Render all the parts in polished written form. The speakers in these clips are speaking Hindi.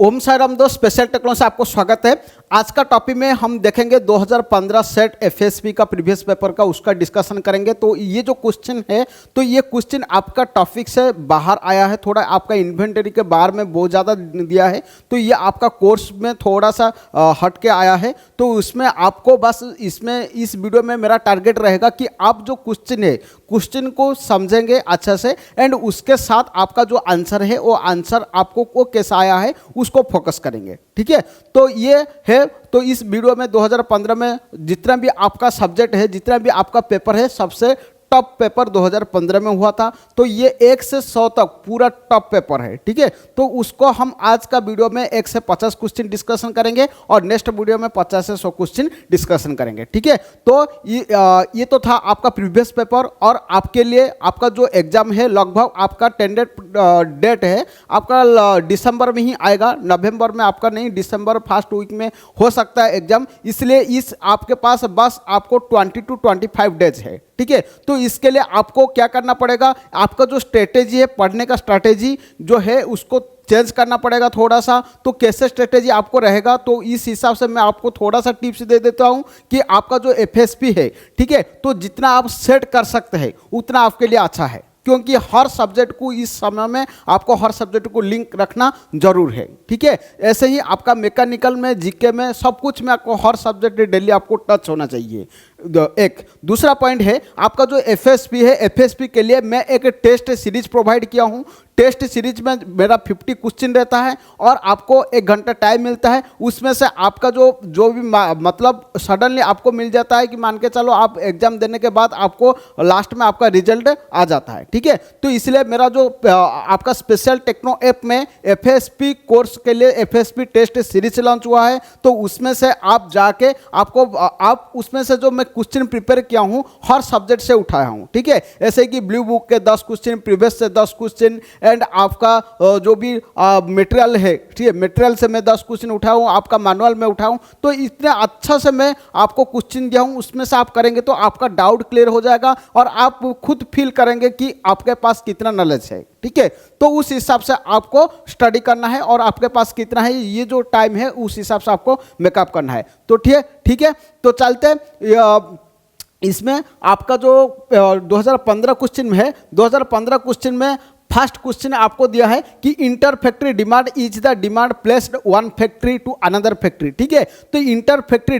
ओम साई राम दोस्त, स्पेशल टेक्नोलॉजी से आपको स्वागत है। आज का टॉपिक में हम देखेंगे 2015 सेट एफएसपी का प्रीवियस पेपर का, उसका डिस्कशन करेंगे। तो ये जो क्वेश्चन है, तो ये क्वेश्चन आपका टॉपिक से बाहर आया है, थोड़ा आपका इन्वेंटरी के बाहर में बहुत ज़्यादा दिया है, तो ये आपका कोर्स में थोड़ा सा हट के आया है। तो उसमें आपको बस इसमें इस वीडियो में मेरा टारगेट रहेगा कि आप जो क्वेश्चन है, क्वेश्चन को समझेंगे अच्छे से, एंड उसके साथ आपका जो आंसर है वो आंसर आपको को कैसा आया है उसको फोकस करेंगे। ठीक है, तो ये है। तो इस वीडियो में 2015 में जितना भी आपका सब्जेक्ट है, जितना भी आपका पेपर है, सबसे टॉप पेपर 2015 में हुआ था। तो ये 1 से 100 तक पूरा टॉप पेपर है। ठीक है, तो उसको हम आज का वीडियो में 1 से 50 क्वेश्चन डिस्कशन करेंगे और नेक्स्ट वीडियो में 50 से 100 क्वेश्चन डिस्कशन करेंगे। ठीक है, तो ये तो था आपका प्रीवियस पेपर। और आपके लिए आपका जो एग्जाम है, लगभग आपका टेंडेड डेट है आपका दिसंबर में ही आएगा, नवंबर में आपका नहीं, दिसंबर फर्स्ट वीक में हो सकता है एग्जाम। इसलिए इस आपके पास बस आपको 20 to 25 डेज है। ठीक है, तो इसके लिए आपको क्या करना पड़ेगा, आपका जो स्ट्रेटेजी है, पढ़ने का स्ट्रैटेजी जो है उसको चेंज करना पड़ेगा थोड़ा सा। तो कैसे स्ट्रेटेजी आपको रहेगा, तो इस हिसाब से मैं आपको थोड़ा सा टिप्स दे देता हूं कि आपका जो एफएसपी है, ठीक है, तो जितना आप सेट कर सकते हैं उतना आपके लिए अच्छा है, क्योंकि हर सब्जेक्ट को इस समय में आपको हर सब्जेक्ट को लिंक रखना जरूर है। ठीक है, ऐसे ही आपका मैकेनिकल में, जीके में, सब कुछ में आपको हर सब्जेक्ट डेली आपको टच होना चाहिए। एक दूसरा पॉइंट है, आपका जो एफएसपी है, एफएसपी के लिए मैं एक टेस्ट सीरीज प्रोवाइड किया हूं। टेस्ट सीरीज में मेरा 50 क्वेश्चन रहता है और आपको 1 घंटा टाइम मिलता है। उसमें से आपका जो भी मतलब सडनली आपको मिल जाता है कि मान के चलो आप एग्जाम देने के बाद आपको लास्ट में आपका रिजल्ट आ जाता है। ठीक है, तो इसलिए मेरा जो आपका स्पेशल टेक्नो ऐप में एफएसपी कोर्स के लिए एफएसपी टेस्ट सीरीज लॉन्च हुआ है। तो उसमें से आप जाके आप उसमें से जो मैं क्वेश्चन प्रिपेयर किया हूं हर सब्जेक्ट से उठाया हूं। ठीक है, ऐसे कि ब्लू बुक के 10 क्वेश्चन, प्रीवियस से 10 क्वेश्चन, एंड आपका जो भी मटेरियल है, ठीक है, मटेरियल से मैं 10 क्वेश्चन उठाऊं, आपका मैनुअल में उठाऊं। तो इतने अच्छा से मैं आपको क्वेश्चन दिया हूं, उसमें से आप करेंगे तो आपका डाउट क्लियर हो जाएगा और आप खुद फील करेंगे कि आपके पास कितना नॉलेज है। ठीक है, तो उस हिसाब से आपको स्टडी करना है और आपके पास कितना है, ये जो टाइम है उस हिसाब से आपको मेकअप करना है। तो ठीक है, तो चलते इसमें आपका जो 2015 क्वेश्चन में है, 2015 क्वेश्चन में फर्स्ट क्वेश्चन आपको दिया है कि inter factory demand is the demand placed one factory to another factory. ठीक है, तो इंटर फैक्ट्री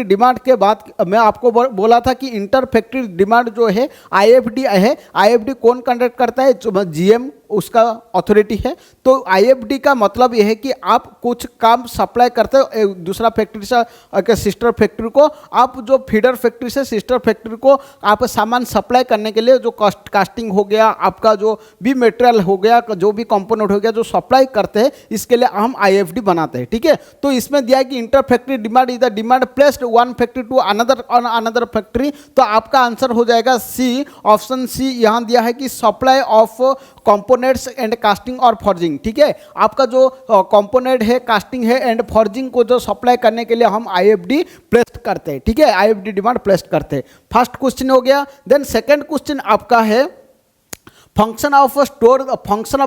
डिमांड के बाद मैं आपको बोला था कि इंटर फैक्ट्री डिमांड जो है आईएफडी है। आईएफडी कौन कंडक्ट करता है, जीएम उसका अथॉरिटी है। तो आईएफडी का मतलब यह है कि आप कुछ काम सप्लाई करते हो दूसरा फैक्ट्री से सिस्टर फैक्ट्री को, आप जो फीडर फैक्ट्री से सिस्टर फैक्ट्री को आप सामान सप्लाई करने के लिए जो कास्टिंग हो गया, आपका जो भी मटेरियल हो गया, जो भी कंपोनेंट हो गया, जो सप्लाई करते हैं, इसके लिए हम आईएफडी बनाते हैं। ठीक है, तो इसमें दिया है कि inter factory demand is the demand placed one factory to another factory. तो आपका आंसर हो जाएगा सी, ऑप्शन सी। यहाँ दिया है कि supply of components and casting और फॉर्जिंग। ठीक है, आपका जो कंपोनेंट है, कास्टिंग है एंड फॉर्जिंग को जो सप्लाई करने के लिए हम आईएफडी प्लेस करते हैं। ठीक है, आईएफडी डिमांड प्लेस करते हैं। फर्स्ट क्वेश्चन हो गया। देन सेकंड क्वेश्चन आपका है function of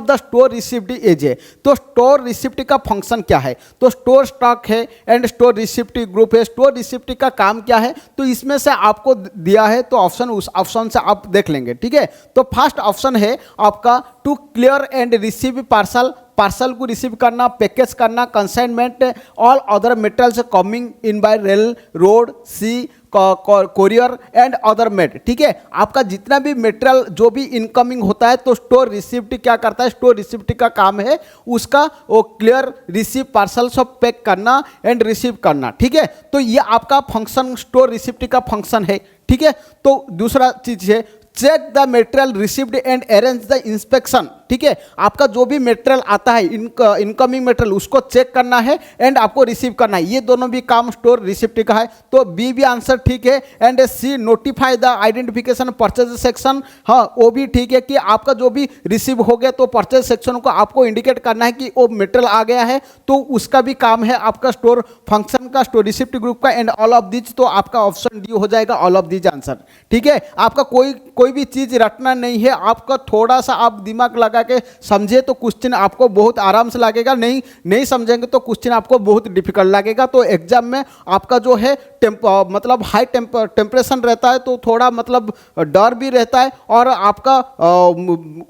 the store receipt as है। तो स्टोर रिसिप्ट का फंक्शन क्या है, तो स्टोर स्टॉक है एंड स्टोर रिसिप्ट ग्रुप है। स्टोर रिसिप्ट का काम क्या है, तो इसमें से आपको दिया है, तो ऑप्शन उस ऑप्शन से आप देख लेंगे। ठीक है, तो फर्स्ट ऑप्शन है आपका to clear and receive parcel को रिसीव करना, पैकेज करना, consignment all other materials coming in by rail, road, sea, courier and other made. ठीक है, आपका जितना भी मटेरियल जो भी इनकमिंग होता है, तो स्टोर रिसिप्ट क्या करता है, स्टोर रिसिप्ट का काम है उसका वो क्लियर, रिसीव, पार्सल सब पैक करना एंड रिसीव करना। ठीक है, तो ये आपका फंक्शन स्टोर रिसिप्ट का फंक्शन है। ठीक है, तो दूसरा चीज है check the material received and arrange the inspection. ठीक है, आपका जो भी मटेरियल आता है, इनकमिंग मटेरियल, उसको चेक करना है एंड आपको रिसीव करना है। ये दोनों भी काम स्टोर रिसिप्ट का है। तो बी भी आंसर ठीक है। And C notify the identification purchase section, हाँ वो भी ठीक है कि आपका जो भी रिसीव हो गया तो परचेज सेक्शन को आपको इंडिकेट करना है कि वो मटेरियल आ गया है, तो उसका भी काम है आपका स्टोर फंक्शन का, स्टोर रिसिप्ट ग्रुप का। एंड ऑल ऑफ दिस, तो आपका ऑप्शन डी हो जाएगा, ऑल ऑफ दिस आंसर। ठीक है, आपका कोई भी चीज रटना नहीं है, आपका थोड़ा सा आप दिमाग लगा के समझे तो क्वेश्चन आपको बहुत आराम से लगेगा, नहीं समझेंगे तो क्वेश्चन आपको बहुत डिफिकल्ट लगेगा। तो एग्जाम में आपका जो है मतलब हाई टेम्परेचर रहता है, तो थोड़ा मतलब डर भी रहता है और आपका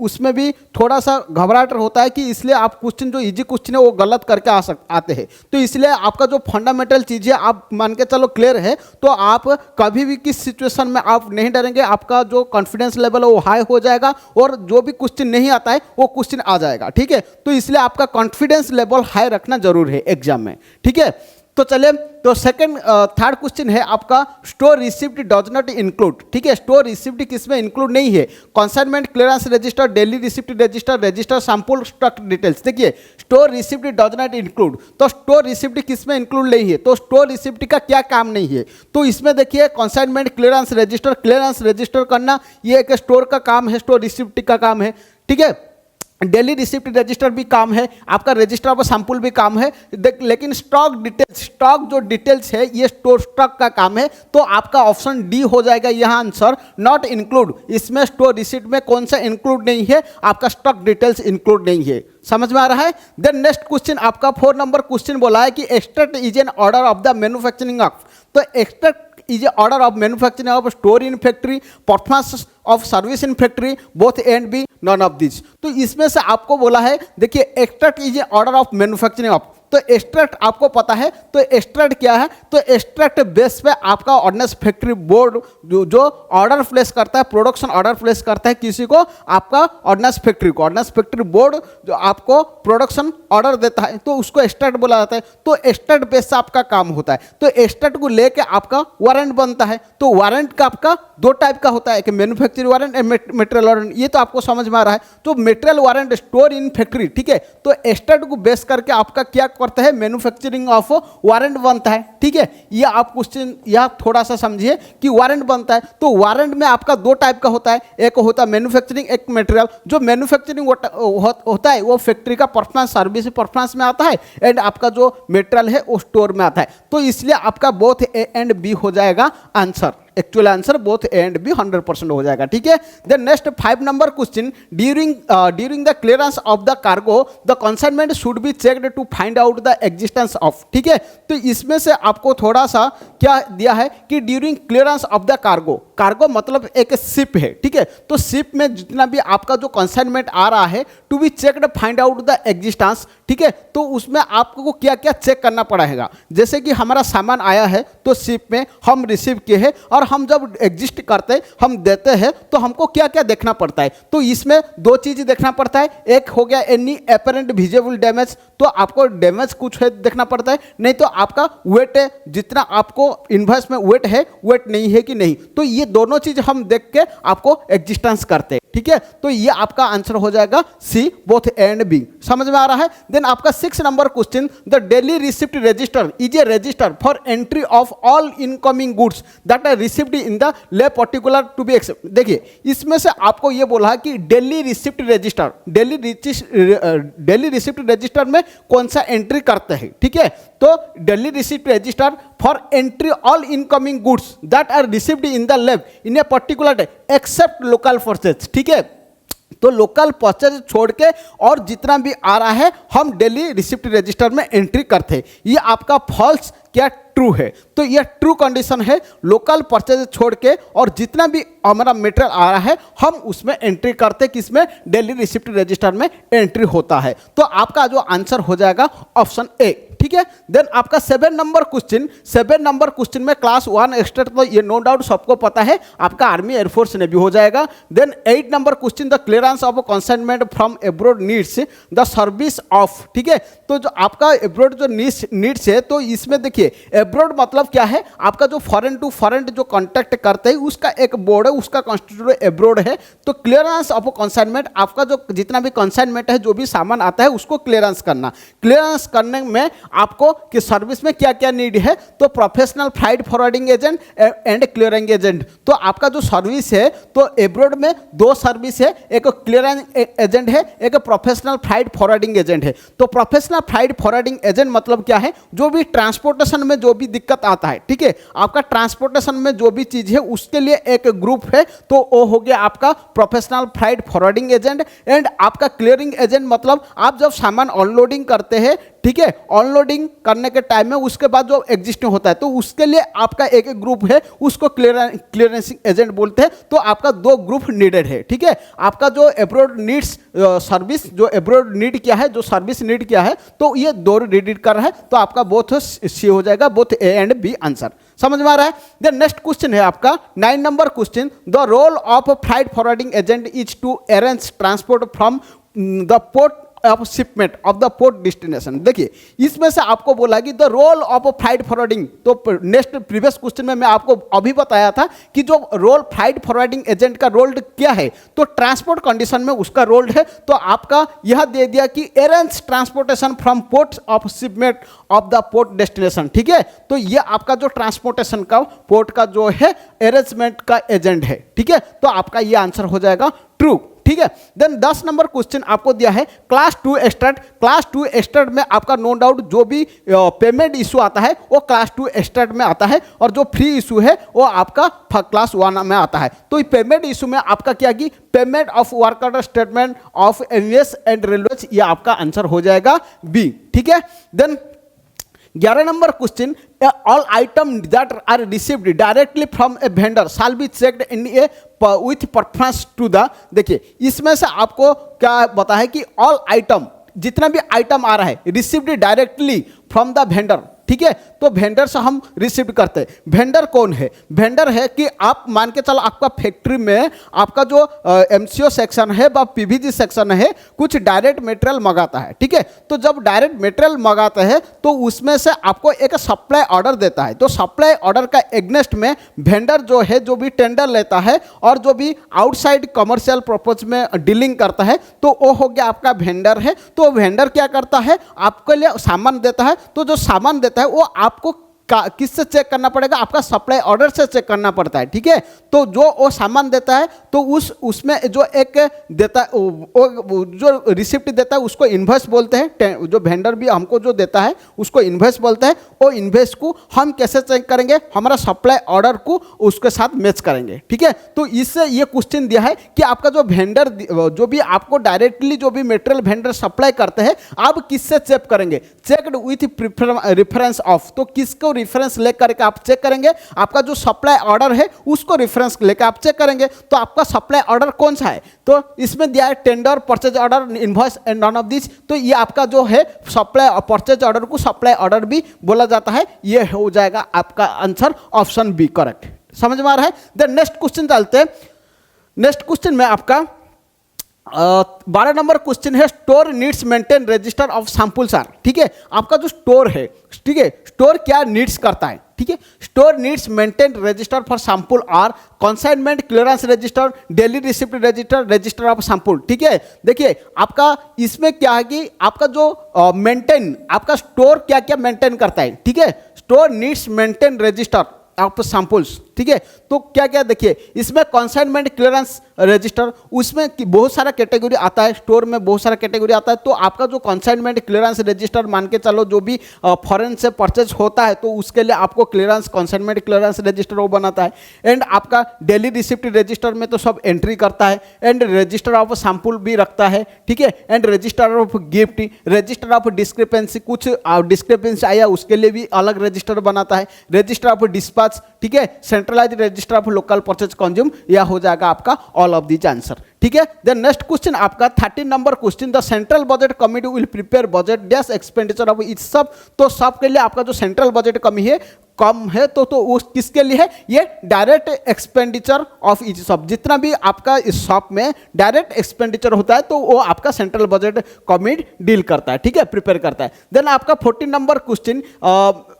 उसमें भी थोड़ा सा घबराहट होता है कि इसलिए आप क्वेश्चन जो इजी क्वेश्चन है वो गलत करके आते हैं। तो इसलिए आपका जो फंडामेंटल चीज़ें आप मान के चलो क्लियर है, तो आप कभी भी किस सिचुएशन में आप नहीं डरेंगे, आपका जो कॉन्फिडेंस लेवल है वो हाई हो जाएगा और जो भी क्वेश्चन नहीं आता है वो क्वेश्चन आ जाएगा। ठीक है, तो इसलिए आपका कॉन्फिडेंस लेवल हाई रखना जरूर है एग्जाम में। ठीक है, तो चलिए, तो थर्ड क्वेश्चन है आपका store receipt does not include. ठीक है, स्टोर रिसिप्ट किसमें इंक्लूड नहीं है? Consignment clearance register, daily receipt register, register sample stock details. देखिए store receipt does not include, तो स्टोर रिसिप्ट किसमें इंक्लूड नहीं है? तो स्टोर रिसिप्ट का क्या काम नहीं है? तो इसमें देखिए कंसाइनमेंट क्लियरेंस रजिस्टर करना ये एक स्टोर का काम है, स्टोर रिसिप्ट का काम है। ठीक है, डेली रिसिप्ट रजिस्टर भी काम है, आपका रजिस्टर ऑफ सैंपल भी काम है, लेकिन स्टॉक जो डिटेल्स है ये स्टॉक का काम है। तो आपका ऑप्शन डी हो जाएगा यहाँ आंसर, नॉट इंक्लूड। इसमें स्टोर रिसिप्ट में कौन सा इंक्लूड नहीं है? आपका स्टॉक डिटेल्स इंक्लूड नहीं है। समझ में आ रहा है? देन नेक्स्ट क्वेश्चन आपका 4 नंबर क्वेश्चन बोला है कि extract is an order of the manufacturing of. तो extract is a order of manufacturing of store in factory, performance of service in factory, both A and B, none of these। तो इसमें से आपको बोला है, देखिए extract is a order of manufacturing of, तो एक्सट्रैक्ट आपको पता है, तो एक्सट्रैक्ट क्या है? तो एक्सट्रैक्ट बेस पे आपका ऑर्डिनेंस फैक्ट्री बोर्ड जो ऑर्डर प्लेस करता है, प्रोडक्शन ऑर्डर प्लेस करता है किसी को, आपका ऑर्डिनेंस फैक्ट्री को, ऑर्डिनेंस फैक्ट्री बोर्ड जो आपको प्रोडक्शन ऑर्डर देता है तो उसको एक्सट्रैक्ट बोला जाता है। तो एक्सट्रैक्ट बेस से आपका काम होता है, तो एक्सट्रैक्ट को लेके आपका वारंट बनता है। तो वारंट का आपका 2 टाइप का होता है, एक manufacturing warrant and material warrant. ये तो आपको समझ में आ रहा है। तो material warrant store in factory, ठीक है, तो एक्सट्रैक्ट को बेस करके आपका क्या करता है? मैन्युफैक्चरिंग ऑफ वारंट बनता है। ठीक है, ये आप क्वेश्चन यह थोड़ा सा समझिए कि वारंट बनता है। तो वारंट में आपका 2 टाइप का होता है, एक होता है मैन्युफैक्चरिंग, एक मटेरियल। जो मैन्युफैक्चरिंग होता है वो फैक्ट्री का परफॉर्मेंस, सर्विस परफॉर्मेंस में आता है, एंड आपका जो मटेरियल है वो स्टोर में आता है। तो इसलिए आपका बोथ ए एंड बी हो जाएगा answer. Actual answer both A and B 100% हो जाएगा। ठीक है, then next 5 number question, during the clearance of the cargo the consignment should be checked to find out the existence of. ठीक है, तो इसमें से आपको थोड़ा सा क्या दिया है कि during clearance of the cargo, cargo मतलब एक शिप है। ठीक है, तो शिप में जितना भी आपका जो कंसाइनमेंट आ रहा है, to be checked find out the existence. ठीक है, तो उसमें आपको क्या क्या चेक करना पड़ेगा? जैसे कि हमारा सामान आया है तो शिप में हम रिसीव किए हैं, और हम जब एग्जिस्ट करते हैं, हम देते हैं, तो हमको क्या क्या देखना पड़ता है? तो इसमें 2 चीज़ देखना पड़ता है। एक हो गया एनी एपरेंट विजिबल डैमेज, तो आपको डैमेज कुछ है देखना पड़ता है, नहीं तो आपका वेट है, जितना आपको इनवॉइस में वेट है, वेट नहीं है कि नहीं। तो ये दोनों चीज हम देख के आपको एग्जिस्टेंस करते हैं। ठीक है, तो ये आपका आंसर हो जाएगा C, both A and B. समझ में आ रहा है? देन आपका 6 number question, the daily receipt register is a register for entry of all incoming goods that are received in the lay particular to be accept. देखिए इसमें से आपको ये बोला है कि daily receipt register, daily receipt register में कौन सा एंट्री करते हैं। ठीक है, तो daily receipt register for entry all incoming goods that are received in the lab in a particular day except local purchase. ठीक है, तो लोकल परचेज छोड़ के और जितना भी आ रहा है हम डेली रिसिप्ट रजिस्टर में एंट्री करते हैं। ये आपका फॉल्स क्या ट्रू है? तो यह ट्रू कंडीशन है। लोकल परचेज छोड़ के और जितना भी हमारा मटेरियल आ रहा है हम उसमें एंट्री करते, किसमें? डेली रिसिप्ट रजिस्टर में एंट्री होता है। तो आपका जो आंसर हो जाएगा ऑप्शन ए। ठीक है, देन आपका 7 नंबर क्वेश्चन में क्लास 1 एक्सट्रा, तो ये नो डाउट सबको पता है, आपका आर्मी एयरफोर्स ने भी हो जाएगा। Then 8 number question, the clearance of consignment from abroad needs the service of. ठीक है, तो जो आपका एब्रोड जो नीड्स है, तो इसमें देखिए एब्रोड मतलब क्या है? आपका जो फॉरेन टू फॉरेन जो कॉन्टैक्ट करते हैं उसका एक बोर्ड है, उसका कॉन्स्टिट्यूट एब्रोड है। तो क्लियरेंस ऑफ कंसाइनमेंट, आपका जो जितना भी कंसाइनमेंट है, जो भी सामान आता है उसको क्लियरेंस करना। क्लियरेंस करने में आपको कि सर्विस में क्या क्या नीड है, तो professional freight forwarding agent and clearing agent. तो आपका जो सर्विस है तो एब्रॉड में दो सर्विस है, एक क्लियरिंग एजेंट है, एक प्रोफेशनल फ्राइट फॉरवर्डिंग एजेंट है। तो प्रोफेशनल फ्राइट फॉरवर्डिंग एजेंट मतलब क्या है, जो भी ट्रांसपोर्टेशन में जो भी दिक्कत आता है, ठीक है, आपका ट्रांसपोर्टेशन में जो भी चीज़ है उसके लिए एक ग्रुप है, तो वो हो गया आपका professional freight forwarding agent. And आपका क्लियरिंग एजेंट मतलब आप जब सामान अनलोडिंग करते हैं, ठीक है, अनलोडिंग करने के टाइम में उसके बाद जो एग्जिस्टिंग होता है तो उसके लिए आपका एक ग्रुप है, उसको क्लियरेंसिंग एजेंट बोलते हैं। तो आपका दो ग्रुप नीडेड है, ठीक है। आपका जो एब्रॉड नीड्स सर्विस, जो एब्रॉड नीड क्या है, जो सर्विस नीड क्या है, तो ये दो रीड कर रहा है, तो आपका बोथ सी हो जाएगा, both A and B answer. समझ में आ रहा है। देन नेक्स्ट क्वेश्चन है आपका 9 number question, the role of freight forwarding agent is to arrange transport from the port of shipment of the port destination. देखिए इसमें से आपको बोला कि the role of freight forwarding, तो नेक्स्ट प्रीवियस क्वेश्चन में मैं आपको अभी बताया था कि जो रोल फ्राइट फॉरवर्डिंग एजेंट का रोल क्या है, तो ट्रांसपोर्ट कंडीशन में उसका रोल है। तो आपका यह दे दिया कि arrange transportation from port of shipment of the port destination, ठीक है। तो ये आपका जो ट्रांसपोर्टेशन का पोर्ट का जो है अरेंजमेंट का एजेंट है, ठीक है। तो आपका ये आंसर हो जाएगा ट्रू, ठीक है। देन 10 नंबर क्वेश्चन आपको दिया है क्लास 2 स्टार्ट। क्लास 2 स्टार्ट में आपका नो डाउट जो भी पेमेंट इशू आता है वो क्लास 2 स्टार्ट में आता है, और जो फ्री इशू है वो आपका क्लास 1 में आता है। तो पेमेंट इशू में आपका क्या कि payment of work order statement of NVS and railways, ये आपका आंसर हो जाएगा बी, ठीक है। Then 11 number question, all item that are received directly from a vendor shall be checked in a with performance to the. देखिए इसमें से आपको क्या बता है कि ऑल आइटम, जितना भी आइटम आ रहा है received directly from the vendor, ठीक है। तो वेंडर से हम रिसीव करते हैं। वेंडर कौन है? वेंडर है कि आप मान के चलो आपका फैक्ट्री में आपका जो एमसीओ सेक्शन है व पीवीजी सेक्शन है कुछ डायरेक्ट मटेरियल मंगाता है, ठीक है। तो जब डायरेक्ट मटेरियल मंगाते हैं तो उसमें से आपको एक सप्लाई ऑर्डर देता है। तो सप्लाई ऑर्डर का एग्नेस्ट में वेंडर जो है जो भी टेंडर लेता है और जो भी आउटसाइड कमर्शियल पर्पज में डीलिंग करता है तो वो हो गया आपका वेंडर है। तो वेंडर क्या करता है, आपके लिए सामान देता है। तो जो सामान देता है वो आपको किससे चेक करना पड़ेगा, आपका सप्लाई ऑर्डर से चेक करना पड़ता है, ठीक है। तो जो वो सामान देता है तो उसमें जो एक देता है जो रिसिप्ट देता है उसको इन्वॉइस बोलते हैं। जो वेंडर भी हमको जो देता है उसको इन्वॉइस बोलते हैं। वो इन्वॉइस को हम कैसे चेक करेंगे, हमारा सप्लाई ऑर्डर को उसके साथ मैच करेंगे, ठीक है। तो इससे ये क्वेश्चन दिया है कि आपका जो वेंडर जो भी आपको डायरेक्टली जो भी मटेरियल वेंडर सप्लाई करते हैं आप किससे चेक करेंगे, चेक्ड विथ रेफरेंस ऑफ। तो किसको रेफरेंस लेकर के आप चेक करेंगे, आपका जो सप्लाई ऑर्डर है उसको रेफरेंस लेकर आप चेक करेंगे। तो आपका सप्लाई ऑर्डर कौन सा है, तो इसमें दिया है tender, purchase order, invoice and none of this. तो ये आपका जो है सप्लाई परचेज ऑर्डर को सप्लाई ऑर्डर भी बोला जाता है। ये हो जाएगा आपका आंसर ऑप्शन बी करेक्ट। समझ में आ रहा है। देन नेक्स्ट क्वेश्चन चलते हैं। नेक्स्ट क्वेश्चन में आपका 12 नंबर क्वेश्चन है, store needs maintain register of samples are, ठीक है। आपका जो स्टोर है, ठीक है, स्टोर क्या नीड्स करता है, ठीक है। Store needs maintain register for sample are consignment clearance register, daily receipt register, register of sample, ठीक है। देखिए आपका इसमें क्या है कि आपका जो मेंटेन, आपका स्टोर क्या क्या मेंटेन करता है, ठीक है। Store needs maintain register of samples, ठीक है। तो क्या क्या देखिए इसमें कंसाइनमेंट क्लियरेंस रजिस्टर, उसमें बहुत सारा कैटेगरी आता है, स्टोर में बहुत सारा कैटेगरी आता है। तो आपका जो कंसाइनमेंट क्लियरेंस रजिस्टर मान के चलो जो भी फॉरेन से परचेज होता है तो उसके लिए आपको क्लियरेंस कंसाइनमेंट क्लियरेंस रजिस्टर वो बनाता है। एंड आपका डेली रिसिप्ट रजिस्टर में तो सब एंट्री करता है। एंड रजिस्टर ऑफ सैंपल भी रखता है, ठीक है। And register of gift, register of discrepancy, कुछ डिस्क्रिपेंसी आया उसके लिए भी अलग रजिस्टर बनाता है। रजिस्टर ऑफ डिस्पैच, ठीक है। Centralise register of local purchase consume, यह हो जाएगा आपका ऑल ऑफ दीज आंसर, ठीक है। देन नेक्स्ट क्वेश्चन आपका 13 number question, the central budget committee will prepare budget dash expenditure of each सब। तो सब के लिए आपका जो सेंट्रल बजट कम है तो उस किसके लिए है, ये डायरेक्ट एक्सपेंडिचर ऑफ इच सब। जितना भी आपका इस शॉप में डायरेक्ट एक्सपेंडिचर होता है तो वो आपका सेंट्रल बजट कमिटी डील करता है, ठीक है, प्रिपेयर करता है। देन आपका 14 number question,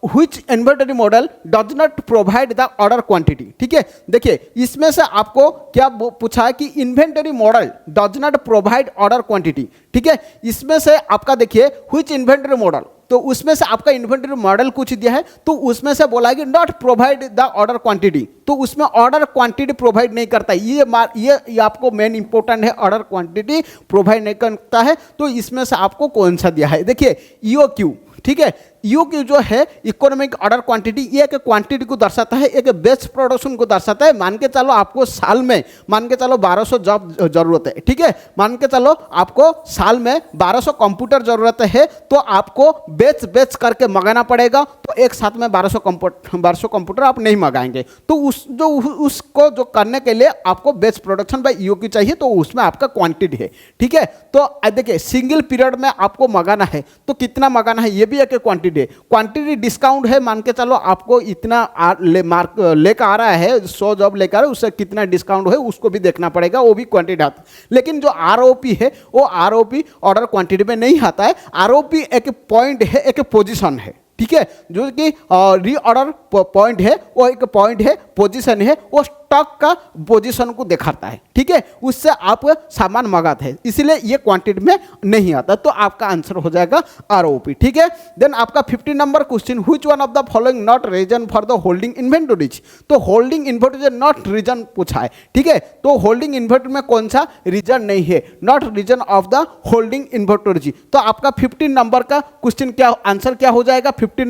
which inventory model does not provide the order quantity, ठीक है। देखिए इसमें से आपको क्या पूछा है कि inventory model does not provide order quantity, ठीक है। इसमें से आपका देखिए व्हिच इन्वेंटरी मॉडल, तो उसमें से आपका इन्वेंटरी मॉडल कुछ दिया है, तो उसमें से बोला है कि not provide the order quantity, तो उसमें ऑर्डर क्वांटिटी प्रोवाइड नहीं करता। ये आपको मेन इंपॉर्टेंट है, ऑर्डर क्वांटिटी प्रोवाइड नहीं करता है। तो इसमें से आपको कौन सा दिया है, देखिए EOQ, ठीक है। EOQ जो है इकोनॉमिक ऑर्डर क्वांटिटी, ये एक क्वांटिटी को दर्शाता है, एक बेच प्रोडक्शन को दर्शाता है। मान के चलो आपको साल में, मान के चलो 1200 जॉब जरूरत है, ठीक है। मान के चलो आपको साल में 1200 कंप्यूटर जरूरत है, तो आपको बेच करके मंगाना पड़ेगा। तो एक साथ में 1200 कंप्यूटर आप नहीं मंगाएंगे। तो उसको जो करने के लिए आपको बेच प्रोडक्शन बाय EOQ चाहिए, तो उसमें आपका क्वांटिटी है, ठीक है। तो देखिए सिंगल पीरियड में आपको मंगाना है, तो कितना मंगाना है ये भी एक क्वांटिटी। क्वांटिटी डिस्काउंट है, मान के चलो आपको इतना लेकर आ रहा है, 100 जॉब लेकर आ रहा है, उससे कितना डिस्काउंट है उसको भी देखना पड़ेगा, वो भी क्वांटिटी आता है। लेकिन जो ROP है वो ROP ऑर्डर क्वांटिटी में नहीं आता है। ROP एक पॉइंट है, एक पोजीशन है, ठीक है। जो कि रीऑर्डर पॉइंट है, वो एक पॉइंट है, पोजीशन है, वो स्टॉक का पोजीशन को दिखाता है, ठीक है। उससे आप सामान मंगाते हैं, इसलिए ये क्वांटिटी में नहीं आता। तो आपका आंसर हो जाएगा ROP, ठीक है। देन आपका 15 number question, which one of the following not reason for the holding inventories. तो होल्डिंग इन्वेंटरी नॉट रीजन पूछा है, ठीक है। तो होल्डिंग इन्वेंटरी में कौन सा रीजन नहीं है, not reason of the holding inventories. तो आपका 15 नंबर का क्वेश्चन क्या आंसर क्या हो जाएगा, 15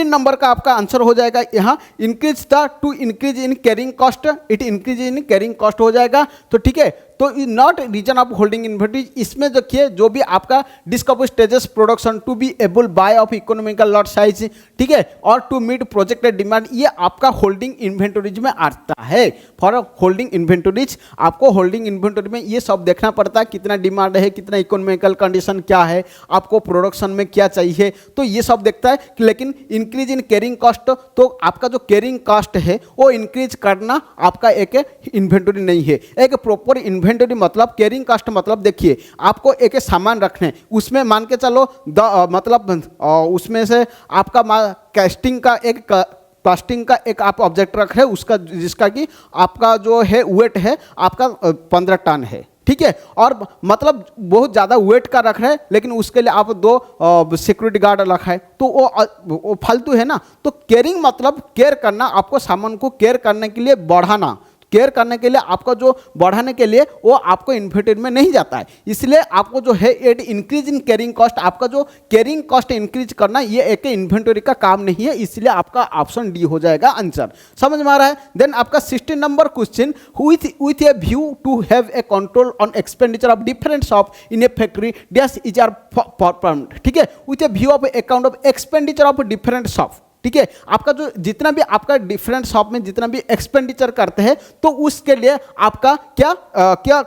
नंबर का आपका आंसर हो जाएगा यहाँ, increase to increase in carrying cost, it increase in carrying cost हो जाएगा। तो ठीक है, तो not reason of holding inventory, इसमें देखिए जो भी आपका discover stages production to be able buy of economical lot size, ठीक है, और टू मीट प्रोजेक्टेड डिमांड, ये आपका होल्डिंग इन्वेंटरीज में आता है। फॉर होल्डिंग इन्वेंटरीज आपको होल्डिंग इन्वेंटरी में ये सब देखना पड़ता है, कितना डिमांड है, कितना इकोनॉमिकल कंडीशन क्या है, आपको प्रोडक्शन में क्या चाहिए, तो ये सब देखता है। लेकिन इंक्रीज इन कैरिंग कॉस्ट, तो आपका जो कैरिंग कॉस्ट है वो इंक्रीज करना आपका एक इन्वेंटरी नहीं है। एक प्रॉपर इन्वेंटरी मतलब कैरिंग कॉस्ट मतलब देखिए आपको एक सामान रखने, उसमें मान के चलो मतलब उसमें से आपका कास्टिंग का एक आप ऑब्जेक्ट रख रहे हैं, उसका जिसका कि आपका जो है वेट है आपका 15 टन है, ठीक है। और मतलब बहुत ज़्यादा वेट का रख रहे हैं, लेकिन उसके लिए आप 2 सिक्योरिटी गार्ड रखा है, तो वो फालतू है ना। तो केयरिंग मतलब केयर करना, आपको सामान को केयर करने के लिए बढ़ाना, केयर करने के लिए आपका जो बढ़ाने के लिए वो आपको इन्वेंटरी में नहीं जाता है। इसलिए आपको जो है at increase in carrying cost, आपका जो कैरिंग कॉस्ट इंक्रीज करना ये एक इन्वेंटरी का काम नहीं है, इसलिए आपका ऑप्शन डी हो जाएगा आंसर। समझ में आ रहा है। देन आपका 16 number question, with a view to have a control on expenditure of different shop in a factory dash is are performed, ठीक है, with a view of account of expenditure of different shop, ठीक है। आपका जो जितना भी आपका डिफरेंट शॉप में जितना भी एक्सपेंडिचर करते हैं, तो उसके लिए आपका क्या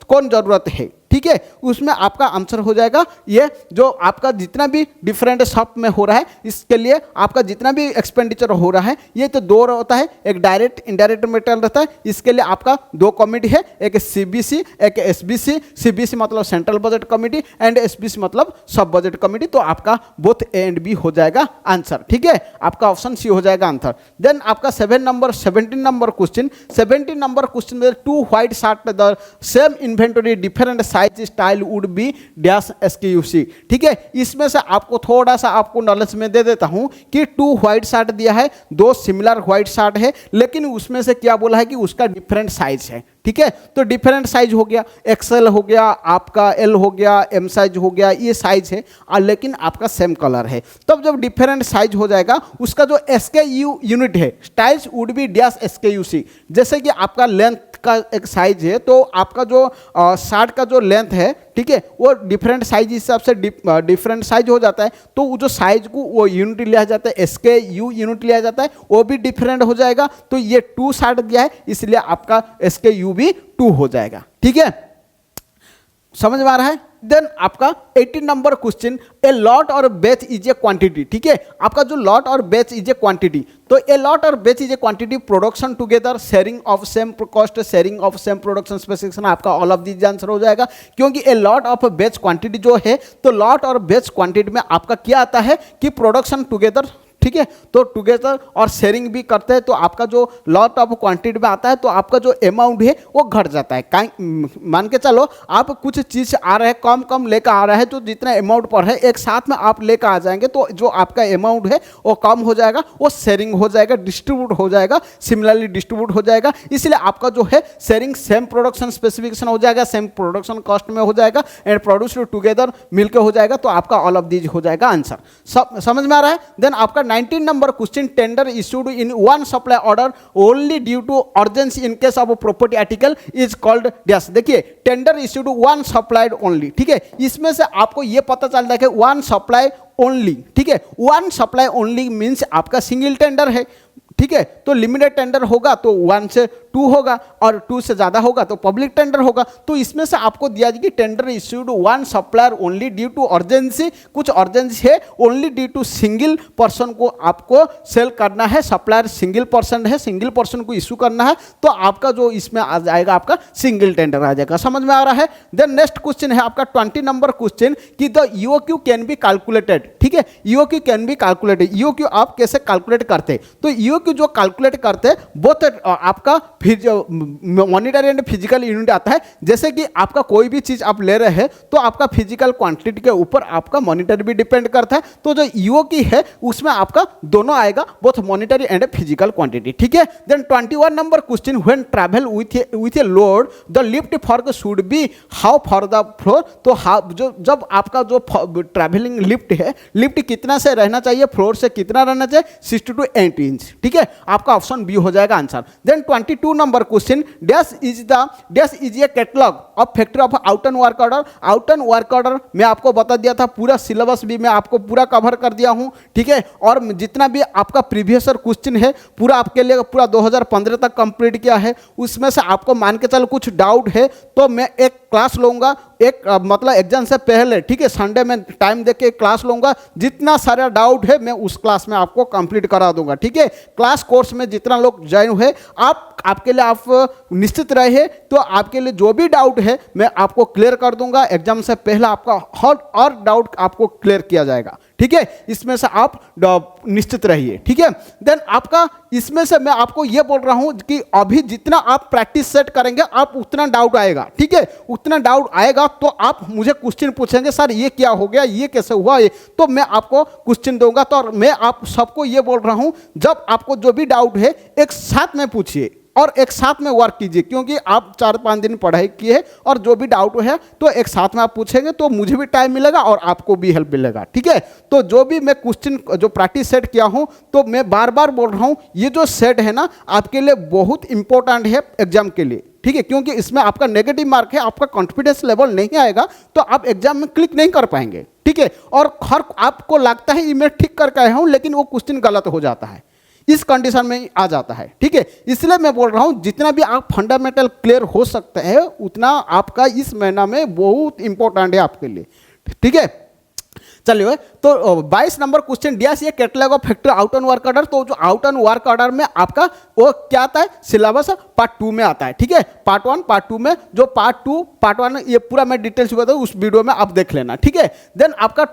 कौन जरूरत है, ठीक है, उसमें आपका आंसर हो जाएगा ये जो आपका जितना भी डिफरेंट शॉप में हो रहा है, इसके लिए आपका जितना भी एक्सपेंडिचर हो रहा है, ये तो 2 होता है, एक डायरेक्ट इंडायरेक्ट मटेरियल रहता है। इसके लिए आपका 2 कमेटी है, एक CBC एक SBC। CBC मतलब central budget committee and SBC मतलब सब बजट कमेटी। तो आपका बोथ A एंड B हो जाएगा आंसर, ठीक है, आपका ऑप्शन C हो जाएगा आंसर। देन आपका 17 नंबर क्वेश्चन में 2 white shirt the same inventory different size style would be dash SKUC, ठीक है। इसमें से आपको थोड़ा सा आपको नॉलेज में दे देता हूं कि 2 व्हाइट शर्ट दिया है, 2 सिमिलर व्हाइट शर्ट है, लेकिन उसमें से क्या बोला है कि उसका डिफरेंट साइज है, ठीक है। तो डिफरेंट साइज हो गया, XL हो गया, आपका L हो गया, M साइज हो गया, ये साइज है, और लेकिन आपका सेम कलर है। तब जब डिफरेंट साइज हो जाएगा, उसका जो SKU यूनिट है, styles would be dash SKUC। जैसे कि आपका लेंथ का एक साइज है, तो आपका जो शर्ट का जो लेंथ है, ठीक है, वो डिफरेंट साइज हिसाब से डिफरेंट साइज हो जाता है। तो वो जो साइज को वो यूनिट लिया जाता है, SKU यूनिट लिया जाता है, वो भी डिफरेंट हो जाएगा। तो ये 2 शर्ट दिया है, इसलिए आपका SKU भी 2 हो जाएगा, ठीक है, समझ में आ रहा है। देन आपका 18 नंबर क्वेश्चन, ए लॉट और बैच इज ए क्वांटिटी, ठीक है। आपका जो लॉट और बैच इज ए क्वांटिटी, तो ए लॉट और batch is a quantity, production together, sharing of same cost, sharing of same production specification, आपका ऑल ऑफ दीज आंसर हो जाएगा। क्योंकि a lot of batch quantity जो है, तो लॉट और बैच क्वांटिटी में आपका क्या आता है कि प्रोडक्शन टुगेदर, ठीक है। तो टुगेदर और शेयरिंग भी करते हैं तो आपका जो लॉट ऑफ क्वांटिटी में आता है तो आपका जो अमाउंट है वो घट जाता है। मान के चलो आप कुछ चीज़ आ रहे हैं कम कम लेकर आ रहे हैं, तो जितना अमाउंट पर है एक साथ में आप लेकर आ जाएंगे तो जो आपका अमाउंट है वो कम हो जाएगा, वो शेयरिंग हो जाएगा, डिस्ट्रीब्यूट हो जाएगा, सिमिलरली डिस्ट्रीब्यूट हो जाएगा। इसलिए आपका जो है शेयरिंग सेम प्रोडक्शन स्पेसिफिकेशन हो जाएगा, सेम प्रोडक्शन कॉस्ट में हो जाएगा एंड प्रोड्यूस टुगेदर मिलकर हो जाएगा। तो आपका ऑल ऑफ दीज हो जाएगा आंसर। सब समझ में आ रहा है। देन आपका 19 number question, tender issued in one supply order only due to urgency in case of property article is called dash. देखिए tender issued one supplied only, ठीक है। इसमें से आपको ये पता चल रहा है कि वन सप्लाई ओनली, ठीक है। वन सप्लाई ओनली मीन्स आपका सिंगल टेंडर है, ठीक है। तो लिमिटेड टेंडर होगा तो 1 से 2 होगा और 2 से ज़्यादा होगा तो पब्लिक टेंडर होगा। तो इसमें से आपको दिया जाए कि tender issued one supplier only due to urgency, कुछ अर्जेंसी है, only due to single person को आपको सेल करना है, सप्लायर सिंगल पर्सन है, सिंगल पर्सन को इशू करना है, तो आपका जो इसमें आ जाएगा आपका सिंगल टेंडर आ जाएगा। समझ में आ रहा है। देन नेक्स्ट क्वेश्चन है आपका 20 नंबर क्वेश्चन कि the EOQ can be calculated, ठीक है। EOQ can be calculated, EOQ आप कैसे कैलकुलेट करते हैं? तो ईओक्यू जो कैलकुलेट करते हैं बोथ आपका मॉनिटरी एंड फिजिकल यूनिट आता है। जैसे कि आपका कोई भी चीज आप ले रहे हैं तो आपका फिजिकल क्वांटिटी के ऊपर आपका मॉनिटरी भी डिपेंड करता है। तो जो ईओ की है उसमें आपका दोनों आएगा, both monetary and physical quantity, ठीक है। Then 21 number question, when travel with a load the lift fork should be how for the floor. तो जो जब आपका जो ट्रैवलिंग लिफ्ट है, लिफ्ट कितना से रहना चाहिए, फ्लोर से कितना रहना चाहिए, 6 to 8 इंच, ठीक है। आपका ऑप्शन बी हो जाएगा answer. Then 22 number question, dash is a catalogue of factory of out and work order. Out and work order मैं आपको बता दिया था, पूरा सिलेबस भी मैं आपको पूरा कवर कर दिया हूं, ठीक है। और जितना भी आपका प्रीवियस क्वेश्चन है पूरा आपके लिए पूरा 2015 तक कंप्लीट किया है। उसमें से आपको मान के चल कुछ डाउट है तो मैं एक क्लास लूंगा, एक मतलब एग्जाम से पहले, ठीक है, संडे में टाइम देके के क्लास लूंगा। जितना सारा डाउट है मैं उस क्लास में आपको कंप्लीट करा दूंगा, ठीक है। क्लास कोर्स में जितना लोग ज्वाइन हुए आपके लिए आप निश्चित रहे, तो आपके लिए जो भी डाउट है मैं आपको क्लियर कर दूंगा। एग्जाम से पहले आपका हर और डाउट आपको क्लियर किया जाएगा, ठीक है। इसमें से आप निश्चित रहिए, ठीक है। देन आपका इसमें से मैं आपको यह बोल रहा हूं कि अभी जितना आप प्रैक्टिस सेट करेंगे आप उतना डाउट आएगा, ठीक है। उतना डाउट आएगा तो आप मुझे क्वेश्चन पूछेंगे, सर ये क्या हो गया, ये कैसे हुआ, ये तो मैं आपको क्वेश्चन दूंगा। तो मैं आप सबको ये बोल रहा हूं जब आपको जो भी डाउट है एक साथ में पूछिए और एक साथ में वर्क कीजिए, क्योंकि आप 4-5 दिन पढ़ाई किए और जो भी डाउट है तो एक साथ में आप पूछेंगे तो मुझे भी टाइम मिलेगा और आपको भी हेल्प मिलेगा, ठीक है। तो जो भी मैं क्वेश्चन जो प्रैक्टिस सेट किया हूं तो मैं बार बार बोल रहा हूं ये जो सेट है ना आपके लिए बहुत इंपॉर्टेंट है एग्जाम के लिए, ठीक है। क्योंकि इसमें आपका नेगेटिव मार्क है, आपका कॉन्फिडेंस लेवल नहीं आएगा तो आप एग्जाम में क्लिक नहीं कर पाएंगे, ठीक है। और हर आपको लगता है ये मैं ठीक करके आया हूं लेकिन वो क्वेश्चन गलत हो जाता है, इस कंडीशन में आ जाता है, ठीक है। इसलिए मैं बोल रहा हूं जितना भी आप फंडामेंटल क्लियर हो सकते हैं उतना आपका इस महीना में बहुत इंपॉर्टेंट है आपके लिए, ठीक है। चलिए तो 22 नंबर क्वेश्चन, डैश ये catalogue of factory out and work order. तो जो आउट एंड वर्क ऑर्डर में आपका वो क्या आता है, सिलेबस पार्ट 2 में आता है, ठीक है। पार्ट 1 पार्ट 2 में, जो पार्ट 2 पार्ट 1 ये पूरा मैं डिटेल्स हुआ था उस वीडियो में आप देख लेना, ठीक है। देन आपका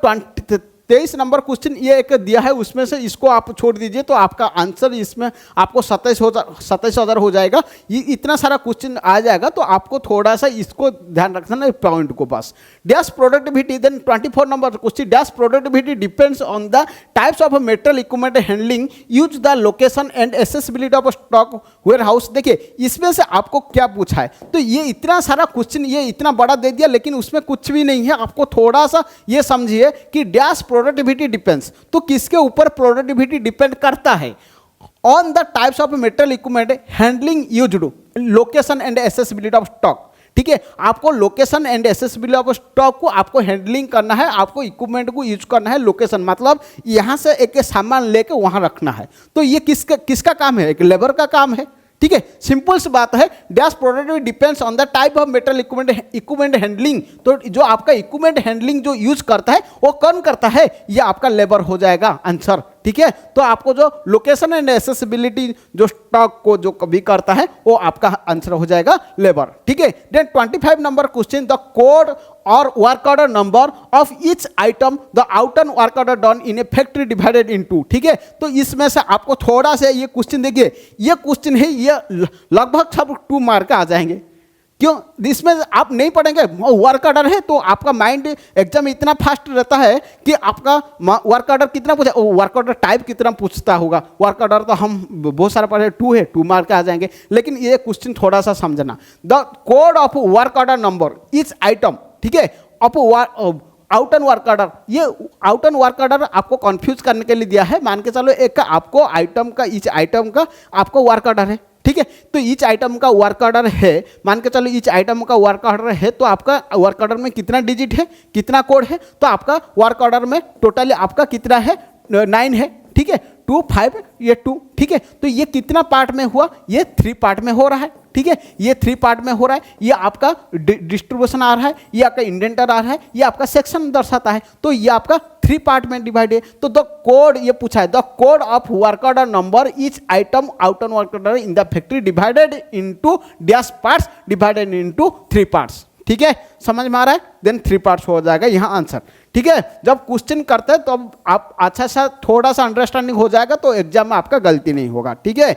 23 नंबर क्वेश्चन ये एक दिया है, उसमें से इसको आप छोड़ दीजिए तो आपका आंसर इसमें आपको 27,000 हो जाएगा। ये इतना सारा क्वेश्चन आ जाएगा तो आपको थोड़ा सा इसको ध्यान रखना है पॉइंट को बस। Dash productivity, then 24 number question, dash productivity depends on the types of metal equipment handling, use the location and accessibility of stock warehouse. देखिए इसमें से आपको क्या पूछा है, तो ये इतना सारा क्वेश्चन ये इतना बड़ा दे दिया लेकिन उसमें कुछ भी नहीं है। आपको थोड़ा सा ये समझिए कि डैश प्रोडक्टिविटी डिपेंड्स, तो किसके ऊपर प्रोडक्टिविटी डिपेंड करता है, on the types of metal equipment handling used, location and accessibility of stock, ठीक है। आपको location and accessibility of stock को आपको हैंडलिंग करना है, आपको इक्विपमेंट को यूज करना है। लोकेशन मतलब यहां से एक सामान लेके वहां रखना है, तो ये किसका काम है, एक लेबर का काम है, ठीक है। सिंपल सी बात है, dash productivity depends on the type of metal equipment handling. तो जो आपका इक्विपमेंट हैंडलिंग जो यूज करता है वो कौन करता है, ये आपका लेबर हो जाएगा आंसर, ठीक है। तो आपको जो लोकेशन एंड एक्सेसिबिलिटी जो स्टॉक को जो कभी करता है वो आपका आंसर हो जाएगा लेबर, ठीक है। Then 25 number question, the code or work order number of each item the outer work order done in a factory divided into. ठीक है, तो इसमें से आपको थोड़ा सा ये क्वेश्चन देखिए, ये क्वेश्चन है, ये लगभग सब 2 मार्क आ जाएंगे। क्यों? इसमें आप नहीं पढ़ेंगे, वर्क ऑर्डर है तो आपका माइंड एग्जाम इतना फास्ट रहता है कि आपका वर्क ऑर्डर कितना पूछा, वर्क ऑर्डर टाइप कितना पूछता होगा। वर्क ऑर्डर तो हम बहुत सारा पढ़े, 2 है, 2 मार्क आ जाएंगे। लेकिन ये क्वेश्चन थोड़ा सा समझना, the code of work order number etch item, ठीक है, of out and work order, ये आउट एंड वर्क ऑर्डर आपको कंफ्यूज करने के लिए दिया है। मान के चलो एक आपको आइटम का, ईच आइटम का आपको वर्क ऑर्डर है, ठीक है, तो ईच आइटम का वर्क ऑर्डर है, मान के चलो ईच आइटम का वर्क ऑर्डर है, तो आपका वर्क ऑर्डर में कितना डिजिट है, कितना कोड है, तो आपका वर्क ऑर्डर में टोटली आपका कितना है, 9 है। ठीक है, 2 5 ये 2, ठीक है, तो ये कितना पार्ट में हुआ, ये 3 पार्ट में हो रहा है। ठीक है, ये 3 पार्ट में हो रहा है, ये आपका डिस्ट्रीब्यूशन आ रहा है, ये आपका इंडेंटर आ रहा है, ये आपका सेक्शन दर्शाता है, तो ये आपका 3 पार्ट में डिवाइड है। तो द कोड ये पूछा है, the code of work order number each item out and work order in the factory divided into dash parts divided into 3 parts. ठीक है, समझ में आ रहा है, देन 3 पार्ट्स हो जाएगा यहाँ आंसर। ठीक है, जब क्वेश्चन करते हैं तो आप अच्छा सा थोड़ा सा अंडरस्टैंडिंग हो जाएगा, तो एग्जाम में आपका गलती नहीं होगा। ठीक है,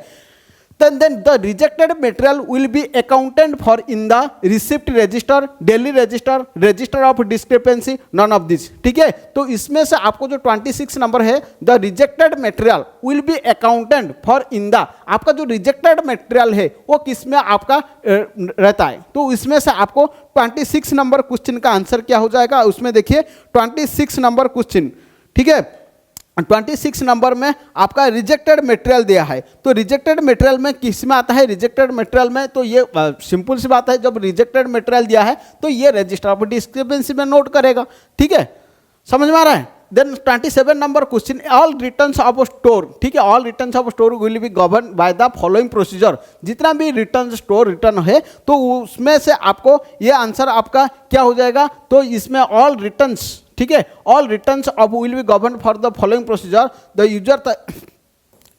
then the rejected material will be accounted for in the receipt register, daily register, register of discrepancy, none of this। ठीक है, तो इसमें से आपको जो 26 नंबर है, the rejected material will be accounted for in the, आपका जो rejected material है वो किस में आपका रहता है, तो इसमें से आपको 26 नंबर क्वेश्चन का आंसर क्या हो जाएगा, उसमें देखिए 26 नंबर क्वेश्चन, ठीक है, 26 नंबर में आपका रिजेक्टेड मटेरियल दिया है, तो रिजेक्टेड मटेरियल में किस में आता है, रिजेक्टेड मटेरियल में, तो ये सिंपल सी बात है, जब रिजेक्टेड मटेरियल दिया है तो ये रजिस्टर ऑफ डिस्क्रिपेंसी में नोट करेगा। ठीक है, समझ में आ रहा है। Then 27 number question, all returns of store, ठीक है, all returns of store will be govern by the following procedure. जितना भी रिटर्न स्टोर रिटर्न है तो उसमें से आपको ये आंसर आपका क्या हो जाएगा, तो इसमें ऑल रिटर्न्स, ठीक है, all returns of will be govern for the following procedure, the user